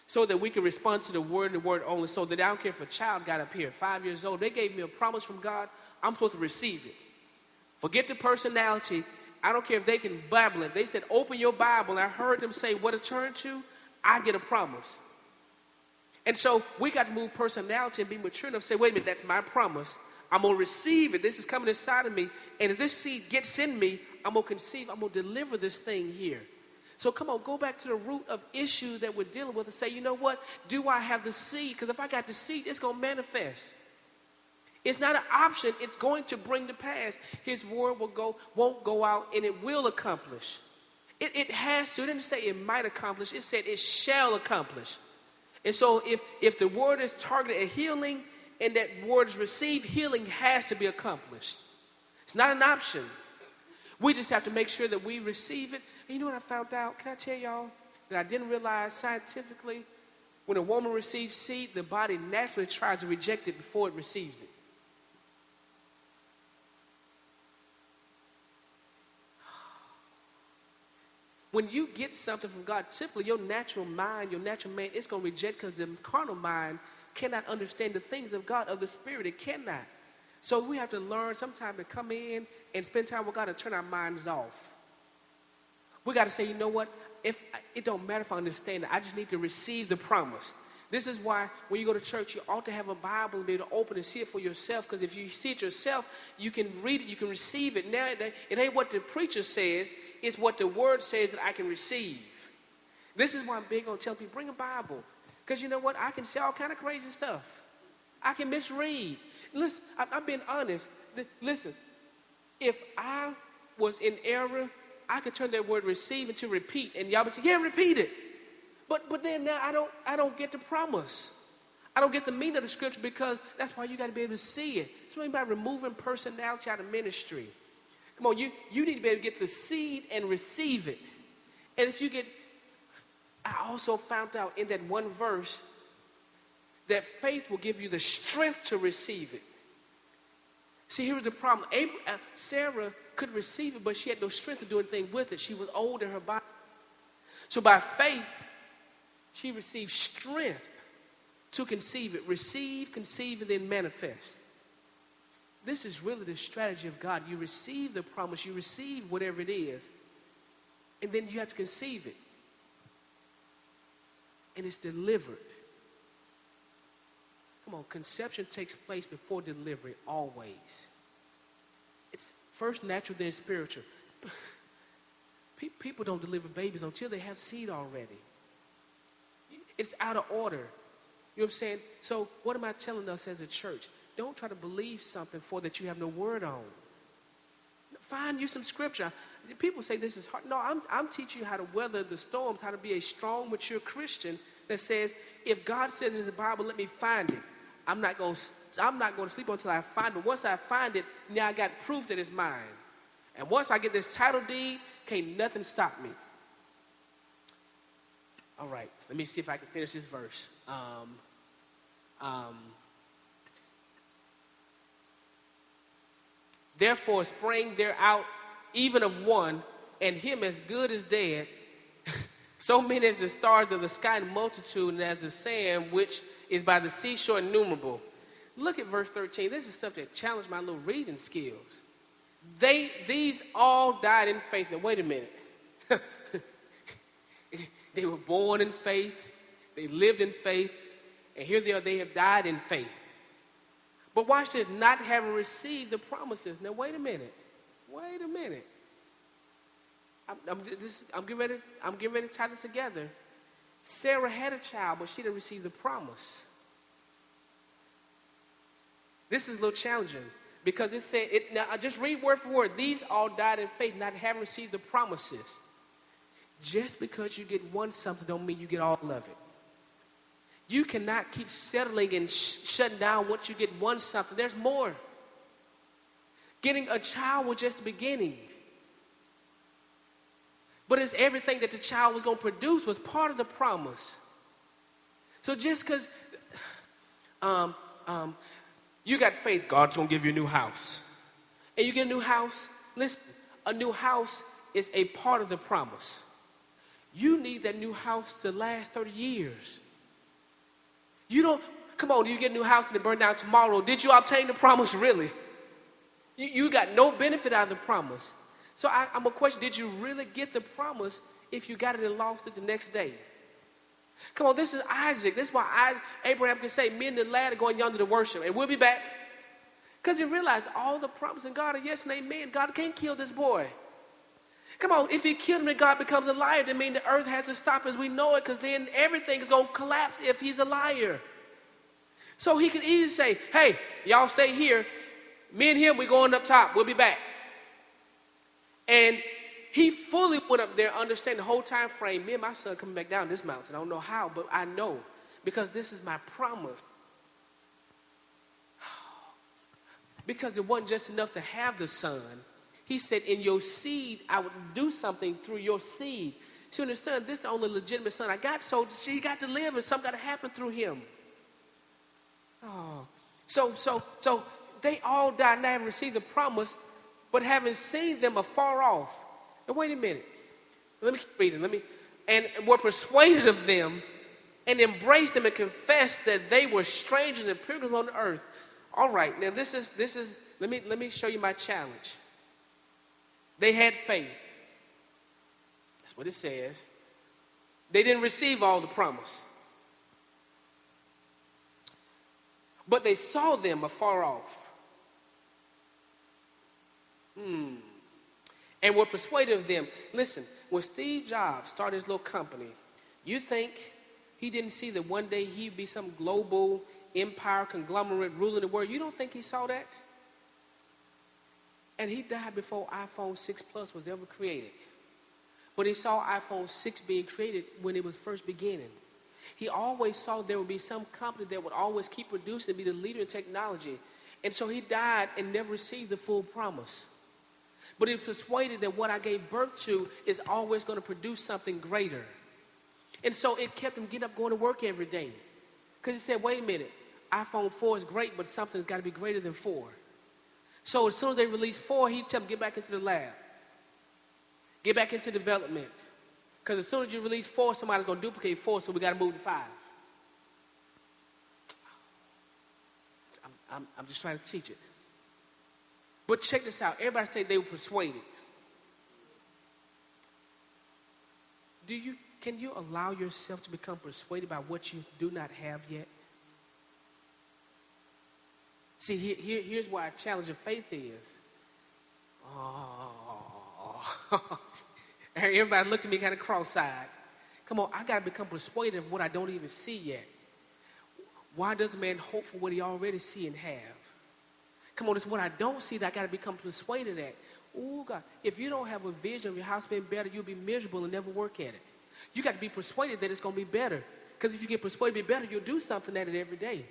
so that we can respond to the word and the word only, so that I don't care if a child got up here, 5 years old, they gave me a promise from God, I'm supposed to receive it. Forget the personality. I don't care if they can babble it. They said, open your Bible. And I heard them say what to turn to. I get a promise. And so we got to move personality and be mature enough to say, wait a minute, that's my promise. I'm going to receive it. This is coming inside of me. And if this seed gets in me, I'm going to conceive, I'm going to deliver this thing here. So come on, go back to the root of issue that we're dealing with and say, you know what? Do I have the seed? Because if I got the seed, it's going to manifest. It's not an option. It's going to bring to pass. His word won't go out, and it will accomplish. It has to. It didn't say it might accomplish. It said it shall accomplish. And so if the word is targeted at healing and that word is received, healing has to be accomplished. It's not an option. We just have to make sure that we receive it. And you know what I found out? Can I tell y'all that I didn't realize scientifically? When a woman receives seed, the body naturally tries to reject it before it receives it. When you get something from God, typically your natural mind, your natural man, it's going to reject because the carnal mind cannot understand the things of God, of the Spirit. It cannot. So we have to learn sometimes to come in and spend time with God and turn our minds off. We got to say, you know what? If it don't matter if I understand it, I just need to receive the promise. This is why when you go to church, you ought to have a Bible and be able to open and see it for yourself. Because if you see it yourself, you can read it, you can receive it. Now, it ain't what the preacher says, it's what the word says that I can receive. This is why I'm big on telling people, bring a Bible. Because you know what? I can say all kind of crazy stuff. I can misread. Listen, I'm being honest. Listen, if I was in error, I could turn that word receive into repeat. And y'all would say, yeah, repeat it. But then now I don't get the promise. I don't get the meaning of the scripture because that's why you got to be able to see it. It's really about removing personality out of ministry. Come on, you need to be able to get the seed and receive it. And if you get, I also found out in that one verse that faith will give you the strength to receive it. See, here's the problem. Sarah could receive it, but she had no strength to do anything with it. She was old in her body. So by faith, she received strength to conceive it. Receive, conceive, and then manifest. This is really the strategy of God. You receive the promise. You receive whatever it is. And then you have to conceive it. And it's delivered. Come on, conception takes place before delivery, always. It's first natural, then spiritual. People don't deliver babies until they have seed already. It's out of order. You know what I'm saying? So what am I telling us as a church? Don't try to believe something for that you have no word on. Find you some scripture. People say this is hard. No, I'm teaching you how to weather the storms, how to be a strong, mature Christian that says, if God says it in the Bible, let me find it. I'm not going to sleep until I find it. Once I find it, now I got proof that it's mine. And once I get this title deed, can't nothing stop me. All right, let me see if I can finish this verse. Therefore sprang there out even of one, and him as good as dead, so many as the stars of the sky in multitude, and as the sand which is by the seashore innumerable. Look at verse 13. This is stuff that challenged my little reading skills. These all died in faith. Now wait a minute. They were born in faith. They lived in faith. And here they are, they have died in faith. But watch this, not having received the promises. Now wait a minute. Wait a minute. I'm getting ready to tie this together. Sarah had a child, but she didn't receive the promise. This is a little challenging because it said, now I just read word for word. These all died in faith, not having received the promises. Just because you get one something don't mean you get all of it. You cannot keep settling and shutting down once you get one something. There's more. Getting a child was just the beginning. But it's everything that the child was going to produce was part of the promise. So just because you got faith, God's going to give you a new house. And you get a new house, listen, a new house is a part of the promise. You need that new house to last 30 years. You don't, come on, you get a new house and it burned down tomorrow. Did you obtain the promise really? You got no benefit out of the promise. So I'm going to question, did you really get the promise if you got it and lost it the next day? Come on, this is Isaac. This is why Abraham can say, me and the lad are going yonder to worship, and we'll be back. Because he realized all the promises in God are yes and amen. God can't kill this boy. Come on, if he killed him and God becomes a liar, that means the earth has to stop as we know it, because then everything is going to collapse if he's a liar. So he can easily say, hey, y'all stay here. Me and him, we're going up top. We'll be back. And he fully went up there, understanding the whole time frame. Me and my son coming back down this mountain. I don't know how, but I know, because this is my promise. Because it wasn't just enough to have the son. He said, in your seed, I would do something through your seed. So you understand, this is the only legitimate son I got, so she got to live, and something got to happen through him. Oh, so they all died, now having received the promise, but having seen them afar off. And wait a minute, let me keep reading. And were persuaded of them, and embraced them, and confessed that they were strangers and pilgrims on the earth. All right, now this is. Let me show you my challenge. They had faith. That's what it says. They didn't receive all the promise. But they saw them afar off. And were persuaded of them. Listen, when Steve Jobs started his little company, you think he didn't see that one day he'd be some global empire, conglomerate ruling the world? You don't think he saw that? And he died before iPhone 6 Plus was ever created. But he saw iPhone 6 being created when it was first beginning. He always saw there would be some company that would always keep producing and be the leader in technology. And so he died and never received the full promise. But he was persuaded that what I gave birth to is always going to produce something greater. And so it kept him getting up, going to work every day. Because he said, wait a minute, iPhone 4 is great, but something's got to be greater than 4. So as soon as they released 4, he'd tell them, get back into the lab. Get back into development. Because as soon as you release 4, somebody's going to duplicate 4, so we got to move to 5. I'm just trying to teach it. But check this out. Everybody say they were persuaded. Can you allow yourself to become persuaded by what you do not have yet? See, here's why a challenge of faith is. Everybody looked at me kind of cross-eyed. Come on, I got to become persuaded of what I don't even see yet. Why does a man hope for what he already see and have? Come on, it's what I don't see that I got to become persuaded at. Oh, God, if you don't have a vision of your house being better, you'll be miserable and never work at it. You got to be persuaded that it's going to be better. Because if you get persuaded to be better, you'll do something at it every day.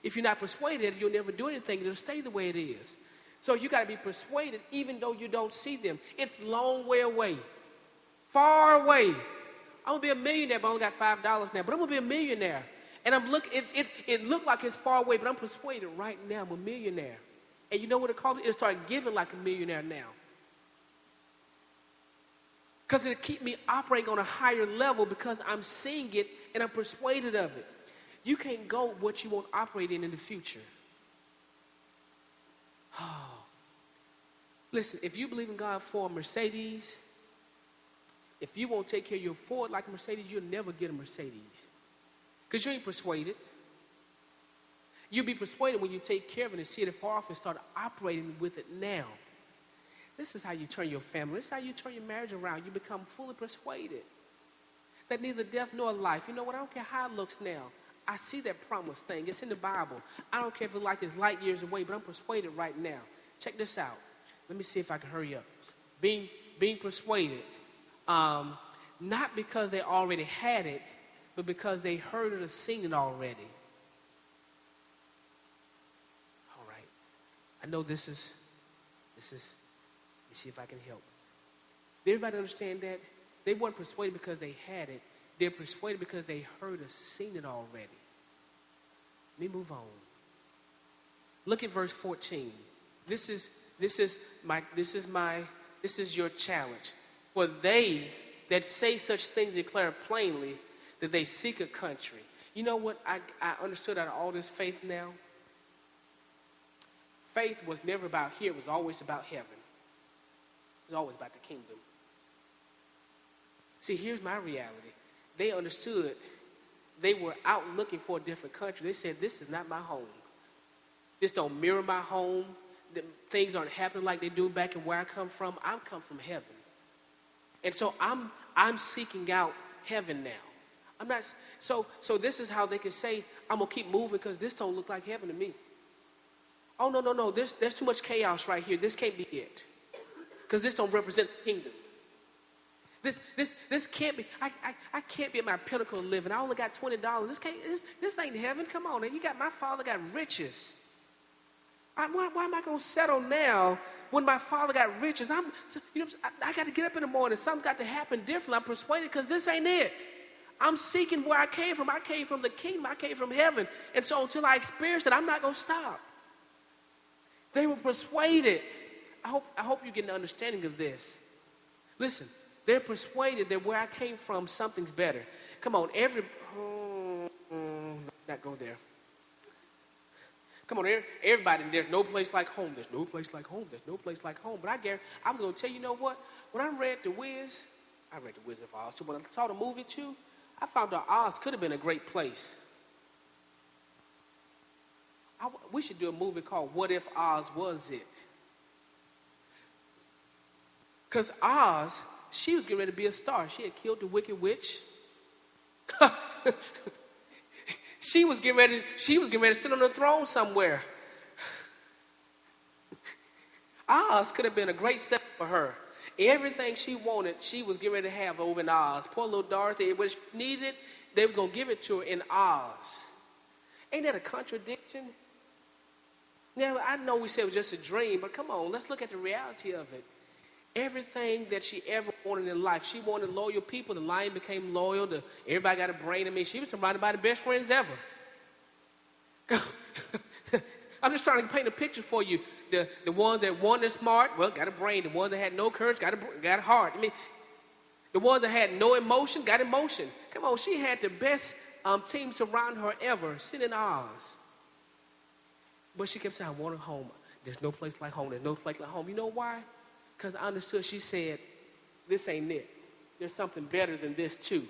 If you're not persuaded, you'll never do anything. It'll stay the way it is. So you got to be persuaded even though you don't see them. It's a long way away. Far away. I'm going to be a millionaire, but I only got $5 now. But I'm going to be a millionaire. And I'm looking, it looked like it's far away, but I'm persuaded right now I'm a millionaire. And you know what it called me? It'll start giving like a millionaire now. Because it'll keep me operating on a higher level because I'm seeing it and I'm persuaded of it. You can't go what you won't operate in the future. Oh. Listen, if you believe in God for a Mercedes, if you won't take care of your Ford like a Mercedes, you'll never get a Mercedes. Because you ain't persuaded. You'll be persuaded when you take care of it and see it far off and start operating with it now. This is how you turn your family. This is how you turn your marriage around. You become fully persuaded that neither death nor life. You know what? I don't care how it looks now. I see that promise thing. It's in the Bible. I don't care if it's light years away, but I'm persuaded right now. Check this out. Let me see if I can hurry up. Being persuaded, not because they already had it, but because they heard it or seen it already. All right. I know this is, let me see if I can help. Did everybody understand that? They weren't persuaded because they had it. They're persuaded because they heard or seen it already. Let me move on. Look at verse 14. This is your challenge. For they that say such things declare plainly that they seek a country. You know what I understood out of all this faith now? Faith was never about here. It was always about heaven. It was always about the kingdom. See, here's my reality. They understood they were out looking for a different country. They said, this is not my home. This don't mirror my home. Things aren't happening like they do back in where I come from. I come from heaven. And so I'm seeking out heaven now. I'm not, so this is how they can say, I'm going to keep moving because this don't look like heaven to me. Oh, no. There's too much chaos right here. This can't be it. Because this don't represent the kingdom. This can't be, I can't be at my pinnacle of living. I only got $20. This ain't heaven. Come on. My father got riches. Why am I going to settle now when my father got riches? I got to get up in the morning. Something got to happen differently. I'm persuaded because this ain't it. I'm seeking where I came from. I came from the kingdom. I came from heaven. And so until I experience it, I'm not going to stop. They were persuaded. I hope you get an understanding of this. Listen, they're persuaded that where I came from, something's better. Come on, not go there. Come on, everybody, there's no place like home. There's no place like home. There's no place like home. But I'm going to tell you know what? When I read The Wiz, I read The Wizard of Oz too. When I saw the movie too, I found out Oz could have been a great place. We should do a movie called What If Oz Was It? Because Oz, she was getting ready to be a star. She had killed the Wicked Witch. She was getting ready to sit on the throne somewhere. Oz could have been a great set for her. Everything she wanted, she was getting ready to have over in Oz. Poor little Dorothy, what she needed, they were going to give it to her in Oz. Ain't that a contradiction? Now, I know we said it was just a dream, but come on, let's look at the reality of it. Everything that she ever wanted in life, she wanted loyal people. The lion became loyal. Everybody got a brain. I mean, she was surrounded by the best friends ever. I'm just trying to paint a picture for you. The ones that wanted smart, well, got a brain. The ones that had no courage, got a heart. I mean, the ones that had no emotion, got emotion. Come on, she had the best team surround her ever, sitting in Oz. But she kept saying, I want a home. There's no place like home. There's no place like home. You know why? Because I understood. She said, this ain't it. There's something better than this too.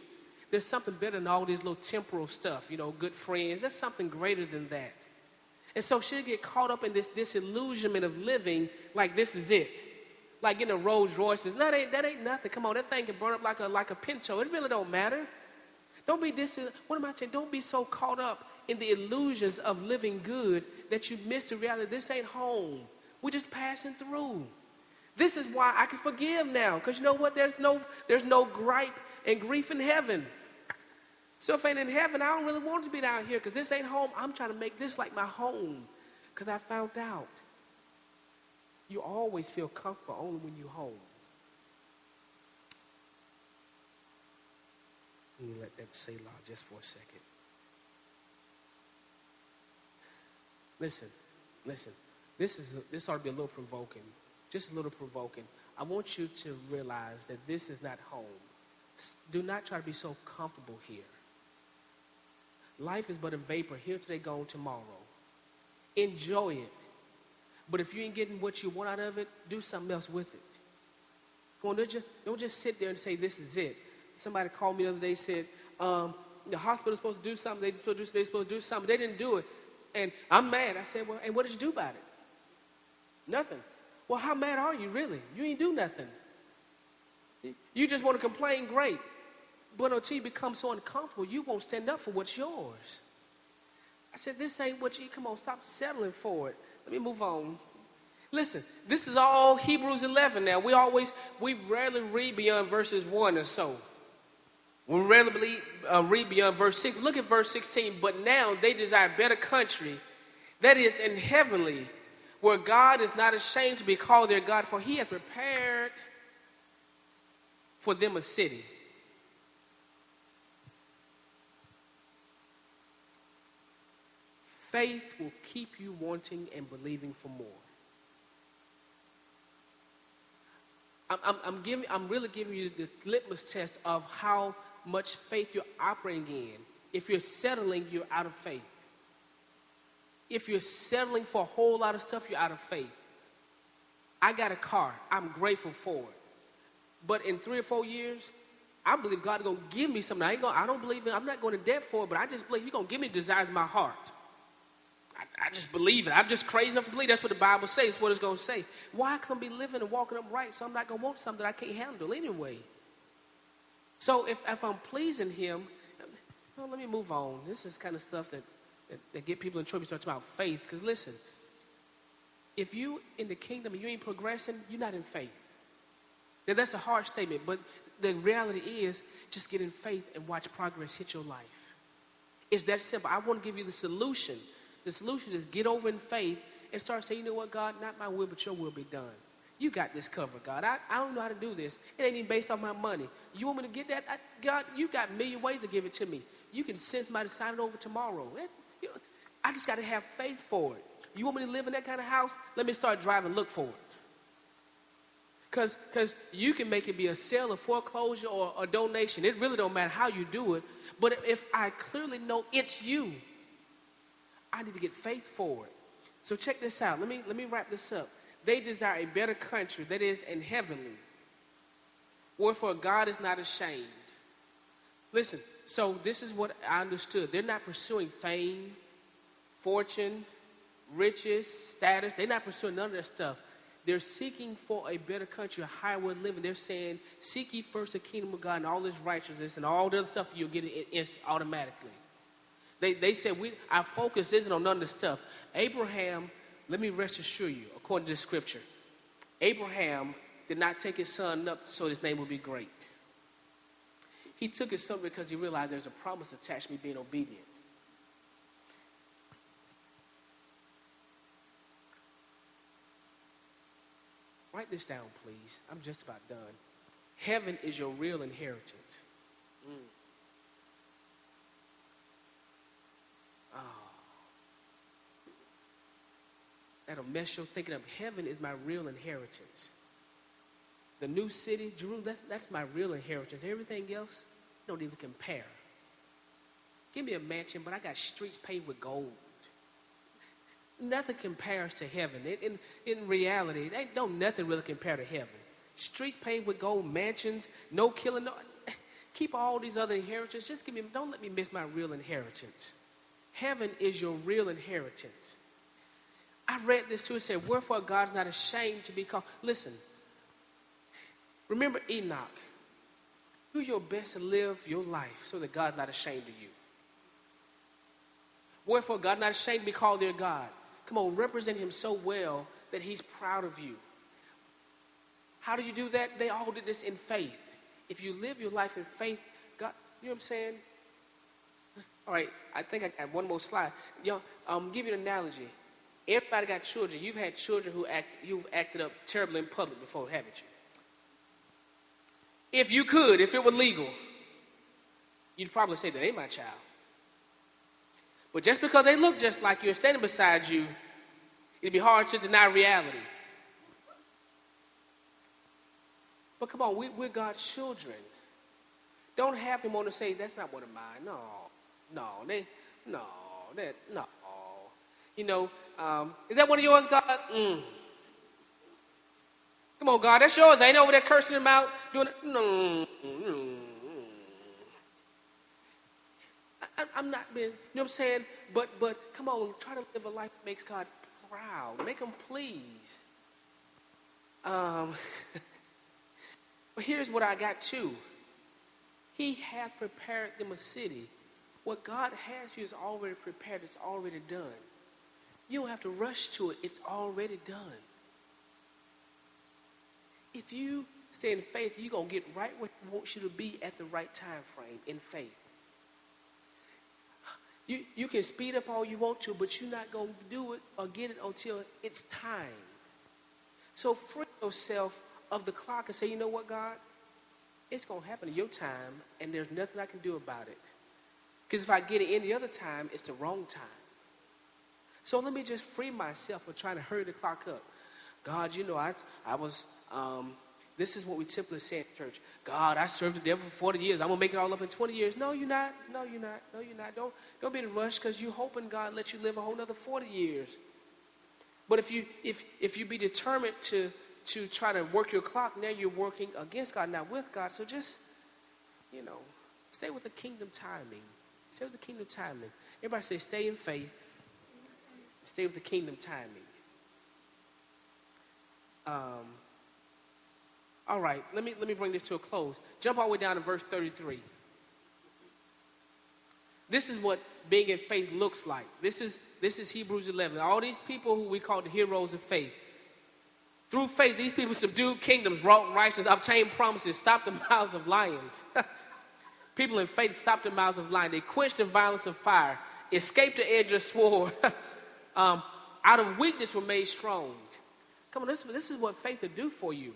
There's something better than all this little temporal stuff, good friends. There's something greater than that. And so she'll get caught up in this disillusionment of living like this is it. Like getting a Rolls Royce. That ain't nothing. Come on, that thing can burn up like a Pinto. It really don't matter. Don't be what am I saying? Don't be so caught up in the illusions of living good that you miss the reality. This ain't home. We're just passing through. This is why I can forgive now. Because you know what? There's no gripe and grief in heaven. So if it ain't in heaven, I don't really want to be down here because this ain't home. I'm trying to make this like my home because I found out you always feel comfortable only when you're home. Let me let that say loud just for a second. Listen. This ought to be a little provoking. Just a little provoking. I want you to realize that this is not home. Do not try to be so comfortable here. Life is but a vapor, here today, gone tomorrow. Enjoy it. But if you ain't getting what you want out of it, do something else with it. Come on, don't just sit there and say, this is it. Somebody called me the other day and said, the hospital's supposed to do something, they're supposed to do something. They didn't do it. And I'm mad. I said, well, and what did you do about it? Nothing. Well, how mad are you really? You ain't do nothing. You just want to complain, great. But until you become so uncomfortable, you won't stand up for what's yours. I said, this ain't what you, come on, stop settling for it. Let me move on. Listen, this is all Hebrews 11 now. We rarely read beyond verses 1 or so. We rarely read beyond verse 6. Look at verse 16. But now they desire a better country, that is in heavenly, where God is not ashamed to be called their God, for he has prepared for them a city. Faith will keep you wanting and believing for more. I'm really giving you the litmus test of how much faith you're operating in. If you're settling, you're out of faith. If you're settling for a whole lot of stuff, you're out of faith. I got a car. I'm grateful for it. But in 3 or 4 years, I believe God is going to give me something. I don't believe I'm not going to debt for it, but I just believe he's going to give me the desires of my heart. I just believe it. I'm just crazy enough to believe. That's what the Bible says. It's what it's going to say. Why? Because I'm going to be living and walking upright, so I'm not going to want something that I can't handle anyway. So if I'm pleasing him, well, let me move on. This is kind of stuff that get people in trouble. Start talking about faith. Because listen, if you in the kingdom and you ain't progressing, you're not in faith. Now, that's a hard statement, but the reality is just get in faith and watch progress hit your life. It's that simple. I want to give you the solution. The solution is get over in faith and start saying, you know what, God, not my will, but your will be done. You got this covered, God. I don't know how to do this. It ain't even based on my money. You want me to get that? God, you got a million ways to give it to me. You can send somebody to sign it over tomorrow. I just got to have faith for it. You want me to live in that kind of house? Let me start driving, look for it. Because you can make it be a sale, a foreclosure, or a donation. It really don't matter how you do it. But if I clearly know it's you, I need to get faith for it. So check this out. Let me wrap this up. They desire a better country that is in heavenly. Wherefore God is not ashamed. Listen, so this is what I understood. They're not pursuing fame, fortune, riches, status. They're not pursuing none of that stuff. They're seeking for a better country, a higher way of living. They're saying, seek ye first the kingdom of God and all his righteousness and all the other stuff you'll get it automatically. They said, our focus isn't on none of this stuff. Abraham, let me rest assure you, according to the scripture, Abraham did not take his son up so his name would be great. He took his son because he realized there's a promise attached to me being obedient. Write this down, please. I'm just about done. Heaven is your real inheritance. Oh. That'll mess your thinking up. Heaven is my real inheritance. The new city, Jerusalem, that's my real inheritance. Everything else don't even compare. Give me a mansion, but I got streets paved with gold. Nothing compares to heaven. In reality, don't nothing really compare to heaven. Streets paved with gold, mansions, no killing. No, keep all these other inheritances. Just don't let me miss my real inheritance. Heaven is your real inheritance. I read this too. It said, wherefore God is not ashamed to be called. Listen, remember Enoch. Do your best to live your life so that God's not ashamed of you. Wherefore God is not ashamed to be called their God. Come on, represent him so well that he's proud of you. How do you do that? They all did this in faith. If you live your life in faith, God, you know what I'm saying? All right, I think I got one more slide. Give you an analogy. Everybody got children. You've had children you've acted up terribly in public before, haven't you? If it were legal, you'd probably say that ain't my child. But just because they look just like you and standing beside you, it'd be hard to deny reality. But come on, we're God's children. Don't have him want to say, that's not one of mine. No. You know, is that one of yours, God? Come on, God, that's yours. I ain't over there cursing him out, doing it. No. I'm not being, you know what I'm saying? But come on, try to live a life that makes God proud. Make him please. But here's what I got too. He hath prepared them a city. What God has for you is already prepared. It's already done. You don't have to rush to it. It's already done. If you stay in faith, you're going to get right where he wants you to be at the right time frame in faith. You can speed up all you want to, but you're not going to do it or get it until it's time. So free yourself of the clock and say, you know what, God? It's going to happen in your time, and there's nothing I can do about it. Because if I get it any other time, it's the wrong time. So let me just free myself from trying to hurry the clock up. God, you know, I was, this is what we typically say in church. God, I served the devil for 40 years. I'm going to make it all up in 20 years. No, you're not. No, you're not. No, you're not. Don't be in a rush because you're hoping God let you live a whole nother 40 years. But if you be determined to try to work your clock, now you're working against God, not with God. So just You know, stay with the kingdom timing. Stay with the kingdom timing. Everybody say, stay in faith. Stay with the kingdom timing. All right, let me bring this to a close. Jump all the way down to verse 33. This is what being in faith looks like. This is Hebrews 11. All these people who we call the heroes of faith. Through faith, these people subdued kingdoms, wrought righteousness, obtained promises, stopped the mouths of lions. People in faith stopped the mouths of lions. They quenched the violence of fire, escaped the edge of sword. Out of weakness were made strong. Come on, this is what faith will do for you.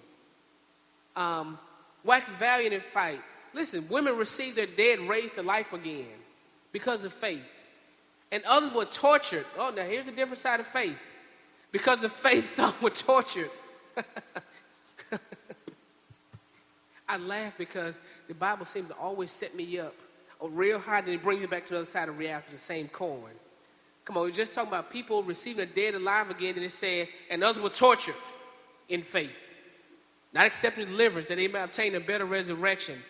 Wax valiant in fight. Listen, women received their dead raised to life again because of faith. And others were tortured. Oh, now here's a different side of faith. Because of faith, some were tortured. I laugh because the Bible seems to always set me up real high, then it brings it back to the other side of reality, the same coin. Come on, we're just talking about people receiving the dead alive again, and it said, and others were tortured in faith, not accepting deliverance, that they may obtain a better resurrection.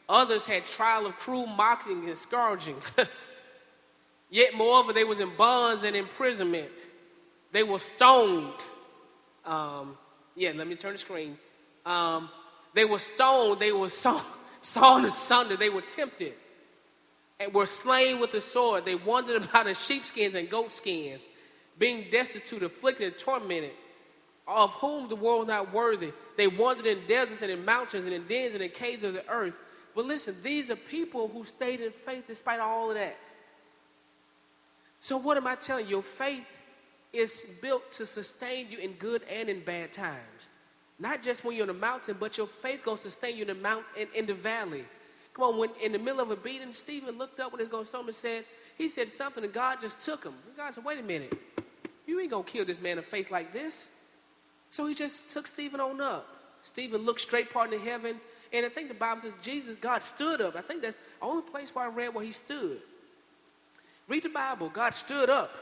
Others had trial of cruel mocking and scourgings. Yet moreover, they was in bonds and imprisonment. They were stoned. Let me turn the screen. They were stoned. They were sawn asunder. They were tempted and were slain with the sword. They wandered about in sheepskins and goatskins, being destitute, afflicted, and tormented, of whom the world was not worthy. They wandered in deserts and in mountains and in dens and in caves of the earth. But listen, these are people who stayed in faith despite all of that. So what am I telling you? Your faith is built to sustain you in good and in bad times. Not just when you're on the mountain, but your faith goes to sustain you in the mountain and in the valley. Come on, when in the middle of a beating, Stephen looked up when he was going to stone him and said, he said something and God just took him. And God said, wait a minute. You ain't going to kill this man of faith like this. So he just took Stephen on up. Stephen looked straight part into heaven. And I think the Bible says God stood up. I think that's the only place where I read where he stood. Read the Bible. God stood up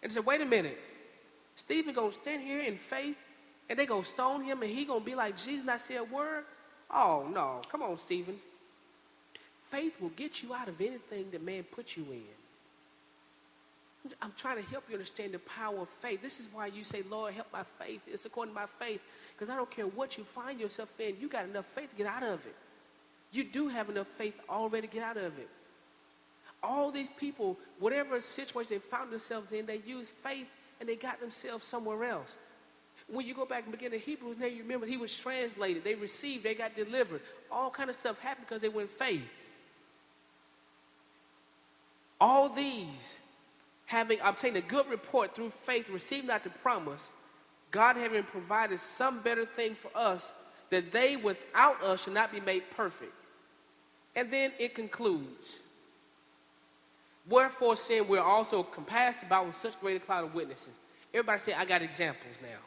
and said, wait a minute. Stephen going to stand here in faith and they going to stone him and he going to be like Jesus not say a word? Oh, no. Come on, Stephen. Faith will get you out of anything that man puts you in. I'm trying to help you understand the power of faith. This is why you say, Lord, help my faith. It's according to my faith. Because I don't care what you find yourself in. You got enough faith to get out of it. You do have enough faith already to get out of it. All these people, whatever situation they found themselves in, they used faith and they got themselves somewhere else. When you go back and begin the Hebrews, now you remember he was translated. They received, they got delivered. All kind of stuff happened because they went faith. All these, having obtained a good report through faith, received not the promise, God having provided some better thing for us, that they without us should not be made perfect. And then it concludes, wherefore sin we're also compassed about with such great a cloud of witnesses. Everybody say, I got examples now.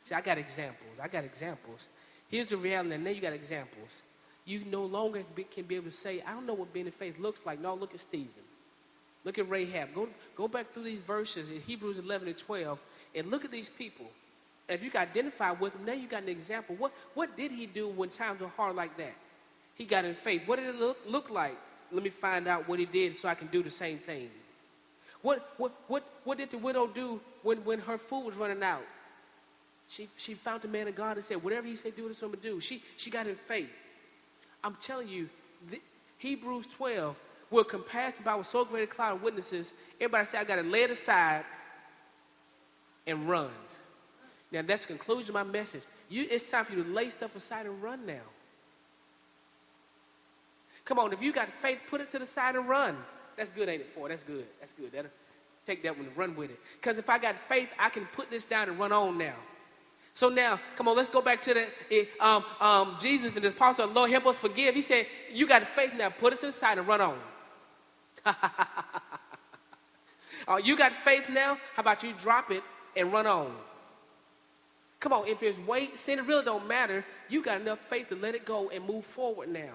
See, I got examples. Here's the reality, and then you got examples. You no longer can be able to say, I don't know what being in faith looks like. No, look at Stephen. Look at Rahab. Go back through these verses in Hebrews 11 and 12 and look at these people. And if you can identify with them, now you got an example. What did he do when times were hard like that? He got in faith. What did it look like? Let me find out what he did so I can do the same thing. What did the widow do when her food was running out? She found the man of God and said, whatever he said, do what it's going to do. She got in faith. I'm telling you, Hebrews 12, we're compassed about with so great a cloud of witnesses. Everybody say, I got to lay it aside and run. Now, that's the conclusion of my message. It's time for you to lay stuff aside and run now. Come on, if you got faith, put it to the side and run. That's good, ain't it, Ford? That's good. That'll take that one and run with it. Because if I got faith, I can put this down and run on now. So now, come on, let's go back to Jesus and the apostle, Lord, help us forgive. He said, you got faith now, put it to the side and run on. You got faith now, how about you drop it and run on? Come on, if it's weight, sin, it really don't matter. You got enough faith to let it go and move forward now.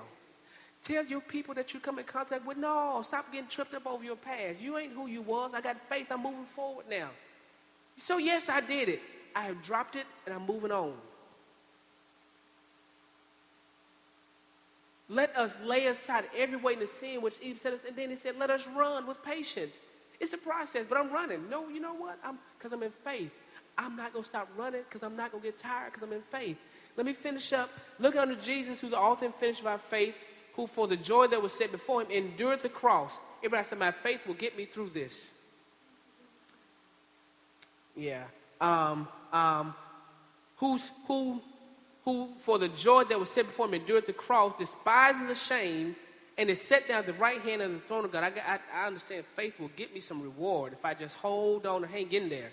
Tell your people that you come in contact with, no, stop getting tripped up over your past. You ain't who you was. I got faith, I'm moving forward now. So yes, I did it. I have dropped it and I'm moving on. Let us lay aside every weight and the sin which Eve set us. And then he said, let us run with patience. It's a process, but I'm running. No, you know what? Because I'm in faith. I'm not going to stop running because I'm not going to get tired because I'm in faith. Let me finish up. Look unto Jesus, who's the author and finisher of our faith, who for the joy that was set before him endured the cross. Everybody said, my faith will get me through this. Yeah. Who for the joy that was set before him endured the cross, despising the shame, and is set down at the right hand of the throne of God. I understand faith will get me some reward if I just hold on and hang in there.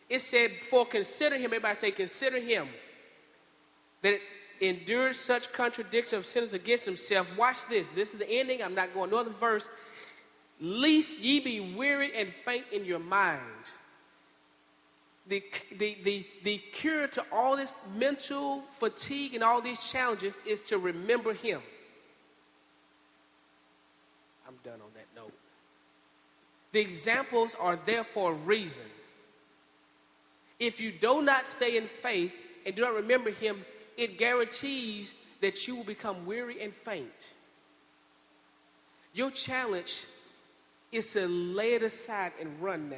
It said, for consider him, everybody say, consider him, that endured such contradiction of sinners against himself. Watch this. This is the ending. I'm not going no other verse. Lest ye be weary and faint in your mind. The cure to all this mental fatigue and all these challenges is to remember him. I'm done on that note. The examples are there for a reason. If you do not stay in faith and do not remember him, it guarantees that you will become weary and faint. Your challenge is to lay it aside and run now.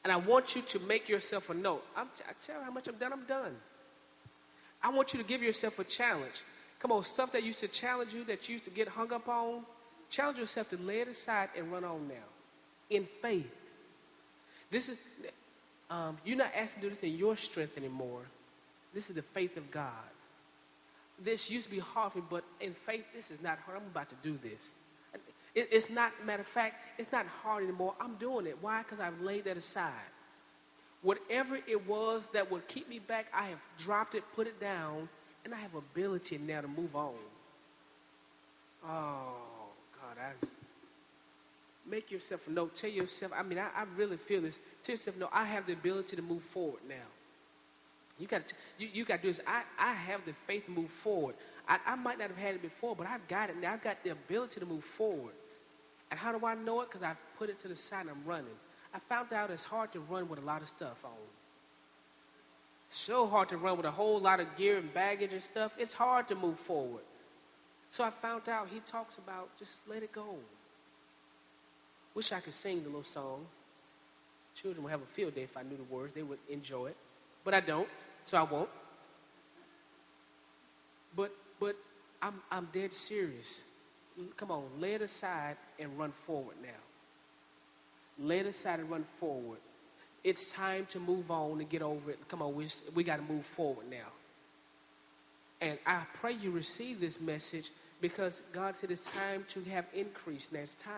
And I want you to make yourself a note. I tell you how much I'm done. I want you to give yourself a challenge. Come on, stuff that used to challenge you, that you used to get hung up on, challenge yourself to lay it aside and run on now. In faith. This is, you're not asked to do this in your strength anymore. This is the faith of God. This used to be hard for me, but in faith, this is not hard. I'm about to do this. It's not, matter of fact, it's not hard anymore. I'm doing it. Why? Because I've laid that aside. Whatever it was that would keep me back, I have dropped it, put it down, and I have ability now to move on. Oh, God, make yourself a note. Tell yourself, I really feel this. Tell yourself, no, I have the ability to move forward now. You got to do this. I have the faith to move forward. I might not have had it before, but I've got it now. I've got the ability to move forward. And how do I know it? Because I put it to the side and I'm running. I found out it's hard to run with a lot of stuff on. So hard to run with a whole lot of gear and baggage and stuff. It's hard to move forward. So I found out he talks about just let it go. Wish I could sing the little song. Children would have a field day if I knew the words. They would enjoy it. But I don't, so I won't. But I'm dead serious. Come on, lay it aside and run forward now. Lay it aside and run forward. It's time to move on and get over it. Come on, we got to move forward now. And I pray you receive this message because God said it's time to have increase. Now it's time.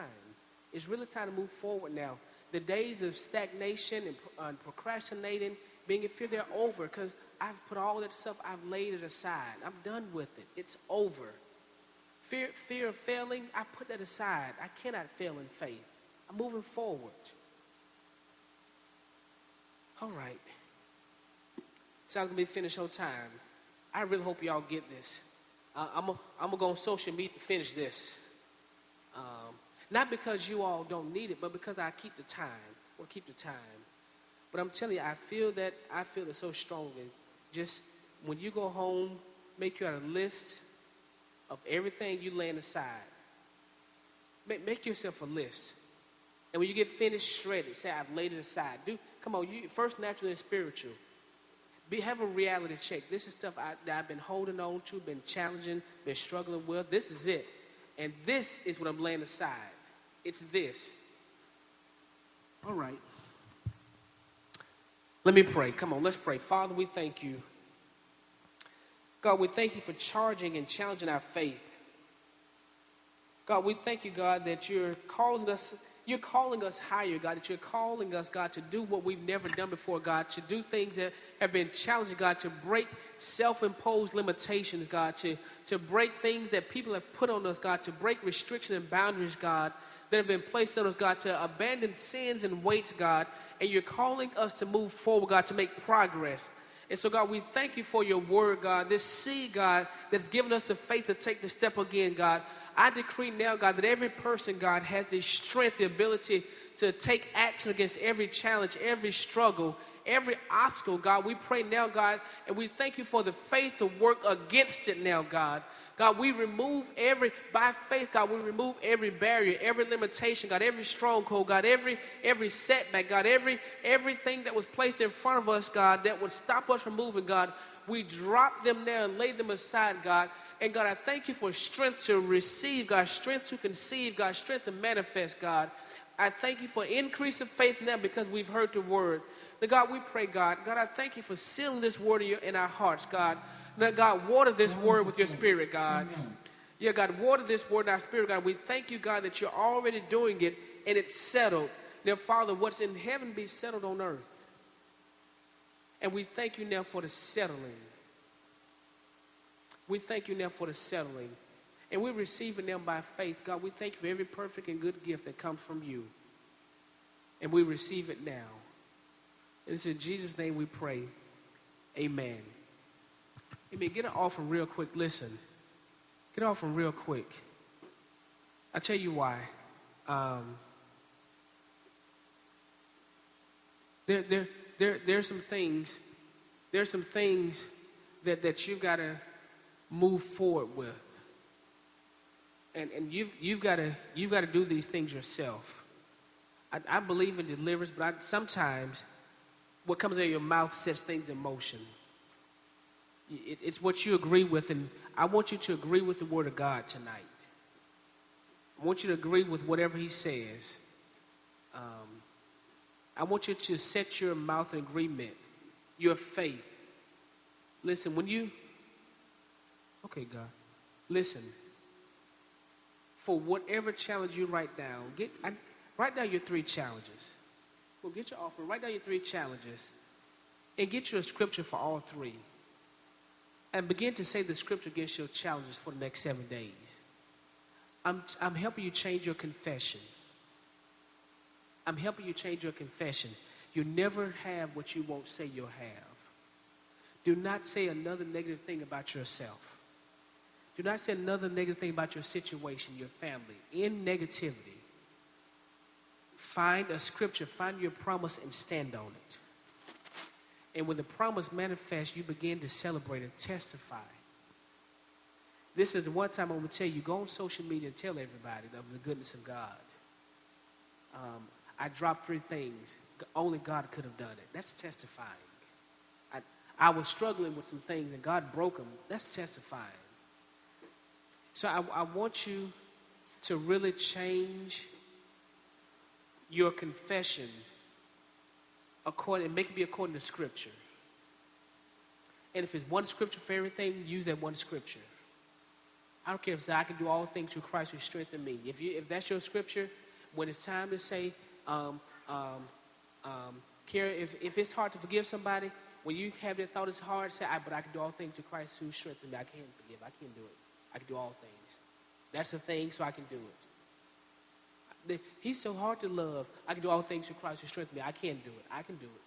It's really time to move forward now. The days of stagnation and procrastinating, being in fear, they're over because I've put all that stuff, I've laid it aside. I'm done with it. It's over. Fear of failing, I put that aside. I cannot fail in faith. I'm moving forward. All right. So I'm going to be finished on time. I really hope y'all get this. I'm going to go on social media to finish this. Not because you all don't need it, but because I keep the time. I want to keep the time. But I'm telling you, I feel it so strongly. Just when you go home, make you a list of everything you laying aside. Make yourself a list. And when you get finished, shred it. Say, I've laid it aside. Come on, you first natural and spiritual. Have a reality check. This is stuff that I've been holding on to, been challenging, been struggling with. This is it. And this is what I'm laying aside. It's this. All right. Let me pray. Come on, let's pray. Father, we thank you. God, we thank you for charging and challenging our faith. God, we thank you, God, that you're calling us higher, God, that you're calling us, God, to do what we've never done before, God, to do things that have been challenging, God, to break self-imposed limitations, God, to break things that people have put on us, God, to break restrictions and boundaries, God, that have been placed on us, God, to abandon sins and weights, God, and you're calling us to move forward, God, to make progress. And so, God, we thank you for your word, God, this seed, God, that's given us the faith to take the step again, God. I decree now, God, that every person, God, has the strength, the ability to take action against every challenge, every struggle, every obstacle, God. We pray now, God, and we thank you for the faith to work against it now, God. God, we remove by faith, God, we remove every barrier, every limitation, God, every stronghold, God, every setback, God, everything that was placed in front of us, God, that would stop us from moving, God. We drop them there and lay them aside, God. And God, I thank you for strength to receive, God, strength to conceive, God, strength to manifest, God. I thank you for increase of faith now because we've heard the word. Now, God, we pray, God. God, I thank you for sealing this word in our hearts, God. Now, God, water this word with your spirit, God. Yeah, God, water this word in our spirit, God. We thank you, God, that you're already doing it and it's settled. Now, Father, what's in heaven be settled on earth. And we thank you now for the settling. We thank you now for the settling. And we receive it now by faith. God, we thank you for every perfect and good gift that comes from you. And we receive it now. And it's in Jesus' name we pray. Amen. Amen. Get an offering real quick. Listen. Get an offering real quick. I'll tell you why. There's some things that you've got to move forward with. And you've got to do these things yourself. I believe in deliverance, but sometimes what comes out of your mouth sets things in motion. It's what you agree with, and I want you to agree with the word of God tonight. I want you to agree with whatever he says. I want you to set your mouth in agreement, your faith. Listen, okay, God, listen. For whatever challenge you write down, write down your 3 challenges. Well, get your offering, write down your 3 challenges, and get you a scripture for all 3. And begin to say the scripture against your challenges for the next 7 days. I'm helping you change your confession. I'm helping you change your confession. You never have what you won't say you'll have. Do not say another negative thing about yourself. Do not say another negative thing about your situation, your family. In negativity, find a scripture, find your promise, and stand on it. And when the promise manifests, you begin to celebrate and testify. This is the one time I'm going to tell you, go on social media and tell everybody of the goodness of God. I dropped 3 things. Only God could have done it. That's testifying. I was struggling with some things and God broke them. That's testifying. So I want you to really change your confession and make it be according to Scripture. And if it's one scripture for everything, use that one scripture. I don't care if it's I can do all things through Christ who strengthens me. If that's your scripture, when it's time to say, Kara, if it's hard to forgive somebody, when you have that thought it's hard, say, but I can do all things through Christ who strengthens me. I can't forgive. I can't do it. I can do all things. That's the thing, so I can do it. He's so hard to love. I can do all things through Christ who strengthens me. I can't do it. I can do it.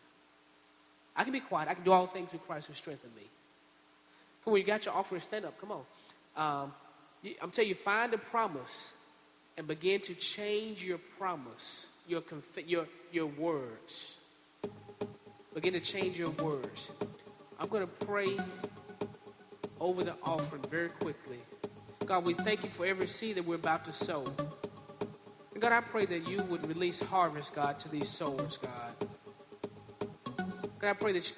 I can be quiet. I can do all things through Christ who strengthens me. Come on, you got your offering, stand up. Come on. I'm telling you, find a promise and begin to change your promise, your words. Begin to change your words. I'm going to pray over the offering very quickly. God, we thank you for every seed that we're about to sow. And God, I pray that you would release harvest, God, to these souls, God. God, I pray that